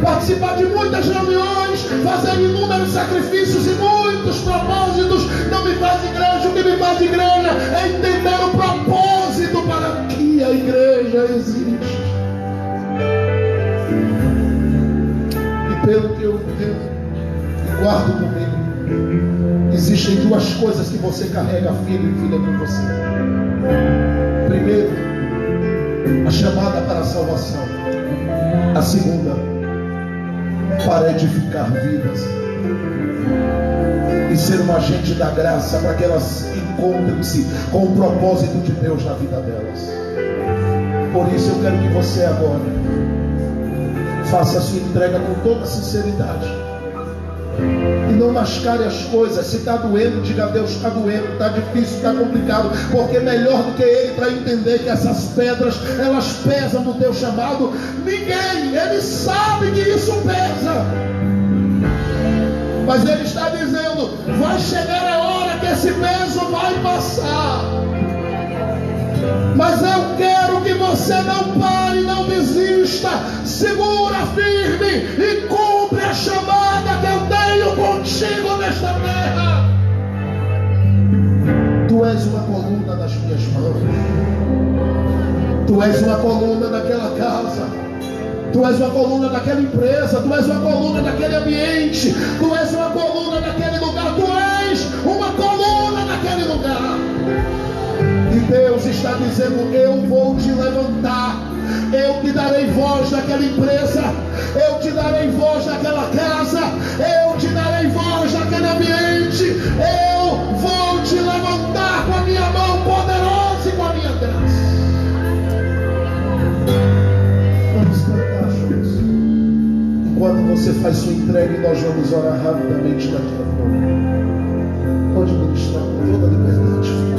Participar de muitas reuniões, fazer inúmeros sacrifícios e muitos propósitos não me faz igreja. O que me faz igreja é entender o propósito para que a igreja existe. E pelo que eu entendo e guardo comigo, existem duas coisas que você carrega, filho e filha, com você. Primeiro, a chamada para a salvação. A segunda, para edificar vidas e ser um agente da graça para que elas encontrem-se com o propósito de Deus na vida delas. Por isso eu quero que você agora faça a sua entrega com toda sinceridade e não mascare as coisas. Se está doendo, diga: Deus, está doendo, está difícil, está complicado, porque melhor do que Ele para entender que essas pedras, elas pesam no teu chamado, ninguém. Ele sabe que isso pesa, mas Ele está dizendo: vai chegar a hora que esse peso vai passar. Mas eu quero que você não pare, não desista, segura firme e cumpre a chamada nesta terra. Tu és uma coluna nas minhas mãos. Tu és uma coluna naquela casa. Tu és uma coluna daquela empresa. Tu és uma coluna daquele ambiente. Tu és uma coluna naquele lugar. Tu és uma coluna naquele lugar. E Deus está dizendo: eu vou te levantar. Eu te darei voz naquela empresa. Eu te darei voz naquela casa. Eu te darei voz naquele ambiente. Eu vou te levantar com a minha mão poderosa e com a minha graça. Vamos cantar juntos. Enquanto você faz sua entrega, nós vamos orar rapidamente daqui a pouco. Pode ministrar com toda a liberdade, filho.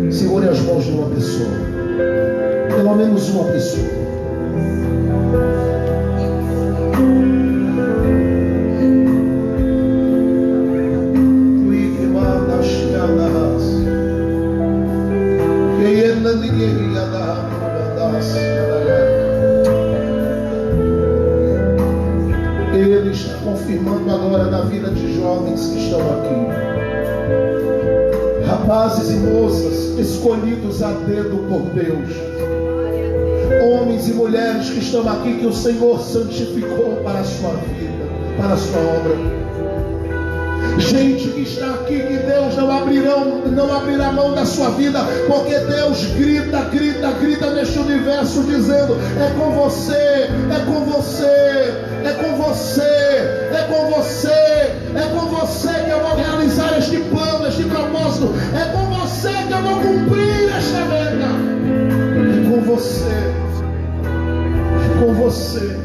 Segure as mãos de uma pessoa. Pelo menos uma pessoa. Ele está confirmando agora na vida de jovens que estão aqui. Rapazes e moças escolhidos a dedo por Deus, homens e mulheres que estão aqui, que o Senhor santificou para a sua vida, para a sua obra. Gente que está aqui, que Deus não abrirá mão da sua vida, porque Deus grita neste universo dizendo: é com você, é com você, é com você, é com você, é com você que eu vou realizar este plano, este propósito, é com você que eu vou cumprir esta meta, é com você, é com você.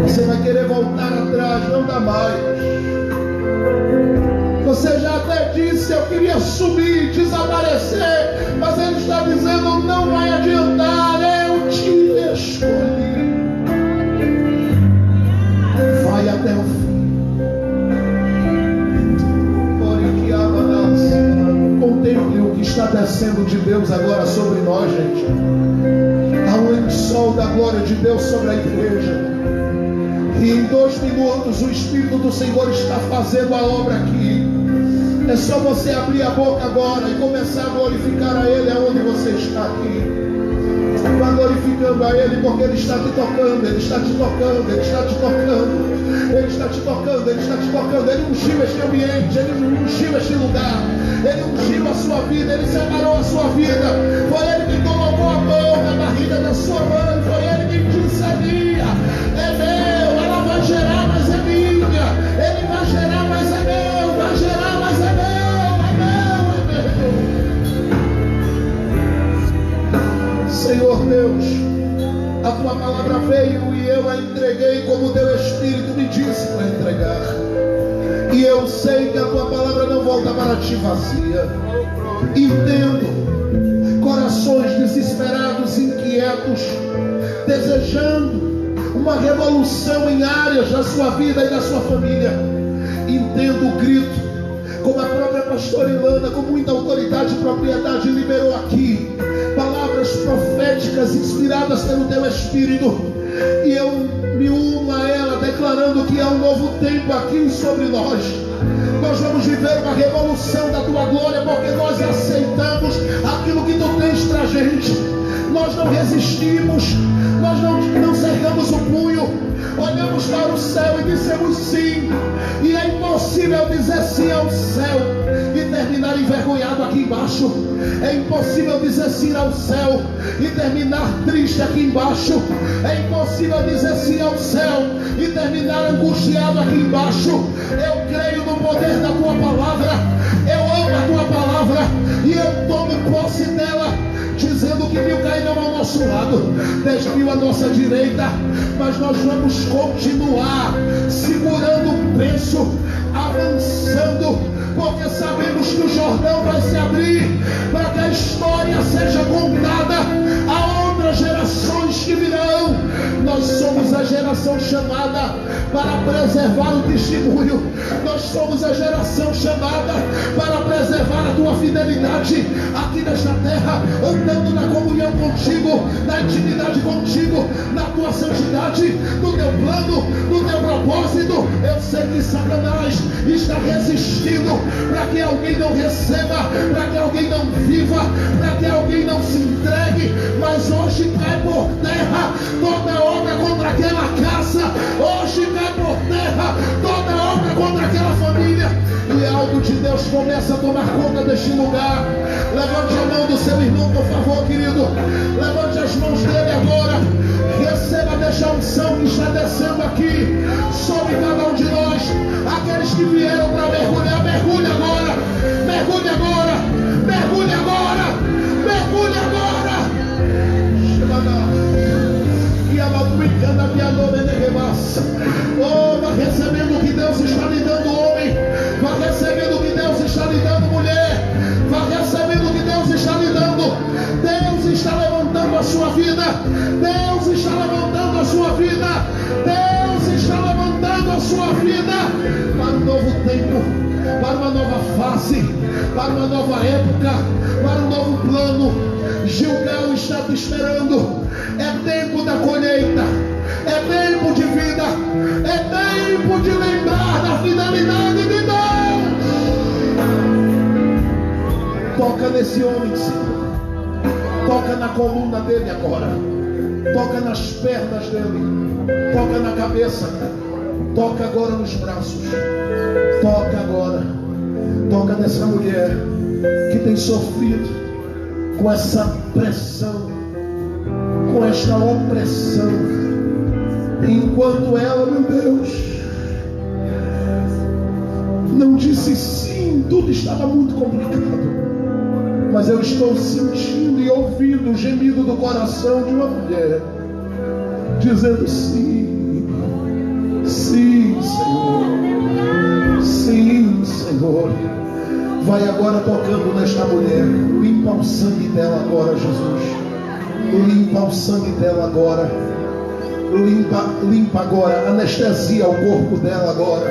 Você vai querer voltar atrás, não dá mais. Você já até disse: eu queria subir, desaparecer, mas Ele está dizendo: não vai adiantar, eu te escolhi. Vai até o fim. Contemple o que está descendo de Deus agora sobre nós, gente. Há um lençol da glória de Deus sobre a igreja. E em 2 minutos o Espírito do Senhor está fazendo a obra aqui. É só você abrir a boca agora e começar a glorificar a Ele aonde você está aqui. Vá glorificando a Ele, porque Ele está te tocando, Ele está te tocando, Ele está te tocando, Ele está te tocando, Ele está te tocando. Ele ungiu este ambiente, Ele ungiu este lugar, Ele ungiu a sua vida, Ele separou a sua vida. Foi Ele que colocou a mão na barriga da sua mãe, foi Ele que te sabia. É meu, ela vai gerar, mas é minha. Ele vai gerar, mas é meu, vai gerar, mas é meu, é meu, é meu. Senhor Deus, a tua palavra veio e eu a entreguei como teu Espírito me disse para entregar. E eu sei que a tua palavra não volta para ti vazia. Entendo corações desesperados, inquietos, desejando uma revolução em áreas da sua vida e da sua família. Entendo o grito, como a própria pastora Ilana, com muita autoridade e propriedade, liberou aqui palavras proféticas inspiradas pelo teu Espírito, e eu me uno a ela declarando que há um novo tempo aqui sobre nós. Nós vamos viver uma revolução da tua glória, porque nós aceitamos aquilo que tu tens para a gente. Nós não resistimos, nós não cerramos o punho, olhamos para o céu e dissemos sim. E é impossível dizer sim ao céu e terminar envergonhado aqui embaixo. É impossível dizer sim ao céu e terminar triste aqui embaixo. É impossível dizer sim ao céu e terminar angustiado aqui embaixo. Eu creio no poder da tua palavra, eu amo a tua palavra e eu tomo posse dela, dizendo que 1000 cairão ao nosso lado, 10.000 à nossa direita, mas nós vamos continuar segurando o peso, avançando, porque sabemos que o Jordão vai se abrir para que a história seja contada a outras gerações que virão. Nós somos a geração chamada para preservar o testemunho. Nós somos a geração chamada para preservar a tua fidelidade aqui nesta terra, andando na comunhão contigo, na intimidade contigo, na tua santidade, no teu plano, no teu propósito. Eu sei que Satanás está resistindo para que alguém não receba, para que alguém não viva, para que alguém não se entregue, mas hoje cai por terra toda obra contra aquela casa. Hoje cai por terra toda obra contra aquela família, e algo de Deus começa a tomar conta deste lugar. Levante a mão do seu irmão, por favor, querido. Levante as mãos dele agora. Receba desta unção que está descendo aqui sobre cada um de nós. Aqueles que vieram para mergulhar, mergulhe agora, mergulhe agora, mergulhe agora, mergulhe agora. Oh, vai recebendo o que Deus está lhe dando, homem. Vai recebendo o que Deus está lhe dando, mulher. Vai recebendo o que Deus está lhe dando. Deus está levantando a sua vida. Deus está levantando a sua vida. Deus está levantando a sua vida para um novo tempo, para uma nova fase, para uma nova época, para um novo plano. Gilgal está te esperando. É tempo da colheita, é tempo de vida, é tempo de lembrar da fidelidade de Deus. Toca nesse homem, Senhor. Toca na coluna dele agora. Toca nas pernas dele. Toca na cabeça. Toca agora nos braços. Toca agora. Toca nessa mulher que tem sofrido com essa pressão, com esta opressão. Enquanto ela, meu Deus, não disse sim, tudo estava muito complicado. Mas eu estou sentindo e ouvindo o gemido do coração de uma mulher, dizendo sim, sim, Senhor, sim, Senhor. Vai agora tocando nesta mulher. Limpa o sangue dela agora, Jesus. Limpa o sangue dela agora. Limpa agora. Anestesia o corpo dela agora.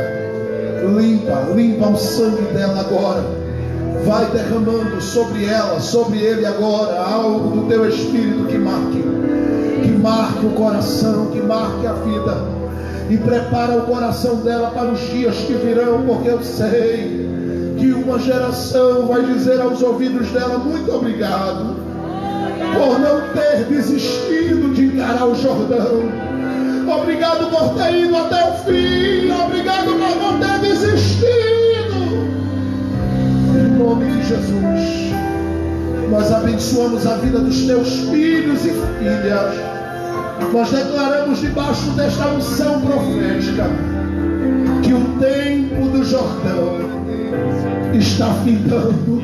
Limpa o sangue dela agora. Vai derramando sobre ela, sobre ele agora, algo do teu Espírito que marque o coração, que marque a vida, e prepara o coração dela para os dias que virão, porque eu sei que que uma geração vai dizer aos ouvidos dela: muito obrigado por não ter desistido de encarar o Jordão. Obrigado por ter ido até o fim. Obrigado por não ter desistido. Em nome de Jesus, nós abençoamos a vida dos teus filhos e filhas. Nós declaramos debaixo desta unção profética que o tempo do Jordão está findando.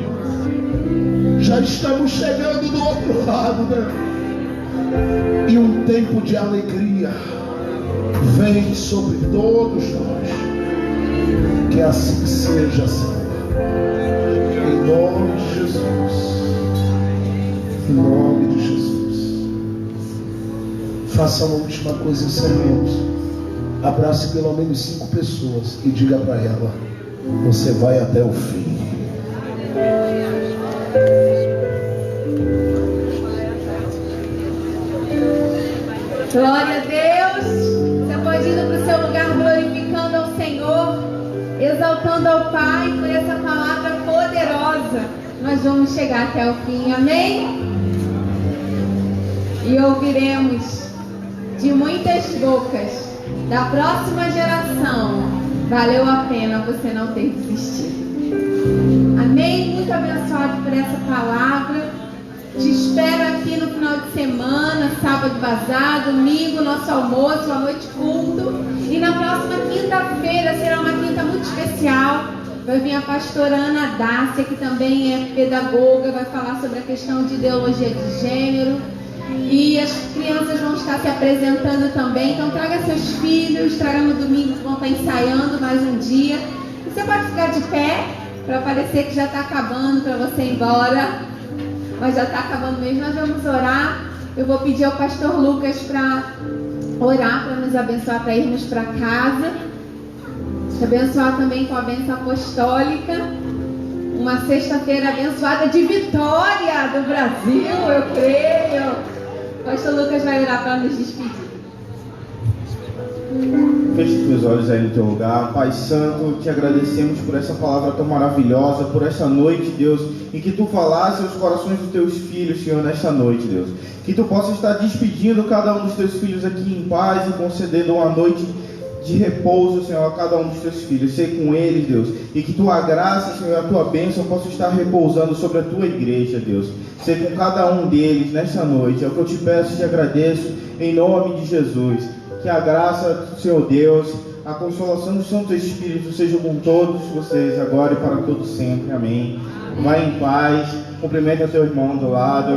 Já estamos chegando do outro lado, né? E um tempo de alegria vem sobre todos nós. Que assim seja, Senhor. Em nome de Jesus. Em nome de Jesus. Faça uma última coisa, encerremos. Abrace pelo menos 5 pessoas e diga para ela: você vai até o fim. Glória a Deus. Você pode ir para o seu lugar glorificando ao Senhor, exaltando ao Pai por essa palavra poderosa. Nós vamos chegar até o fim, amém? E ouviremos de muitas bocas da próxima geração: valeu a pena você não ter desistido. Amém? Muito abençoado por essa palavra. Te espero aqui no final de semana, sábado bazar, domingo nosso almoço, à noite culto. E na próxima quinta-feira será uma quinta muito especial. Vai vir a pastora Ana Dácia, que também é pedagoga, vai falar sobre a questão de ideologia de gênero. E as crianças vão estar se apresentando também. Então traga seus filhos, traga no domingo que vão estar ensaiando mais um dia. E você pode ficar de pé para parecer que já está acabando, para você ir embora. Mas já está acabando mesmo. Nós vamos orar. Eu vou pedir ao pastor Lucas para orar, para nos abençoar, para irmos para casa. Te abençoar também com a bênção apostólica. Uma sexta-feira abençoada de vitória do Brasil, eu creio. O pastor Lucas vai orar para nos despedir. Feche os teus olhos aí no teu lugar. Pai Santo, te agradecemos por essa palavra tão maravilhosa, por essa noite, Deus, em que tu falasse aos corações dos teus filhos, Senhor, nesta noite, Deus. Que tu possa estar despedindo cada um dos teus filhos aqui em paz e concedendo uma noite de repouso, Senhor, a cada um dos teus filhos. Ser com eles, Deus, e que tua graça, Senhor, a tua bênção possa estar repousando sobre a tua igreja, Deus. Ser com cada um deles nesta noite. É o que eu te peço e te agradeço em nome de Jesus. Que a graça do Senhor Deus, a consolação do Santo Espírito seja com todos vocês agora e para todo sempre. Amém. Vai em paz. Cumprimenta teu irmão do lado.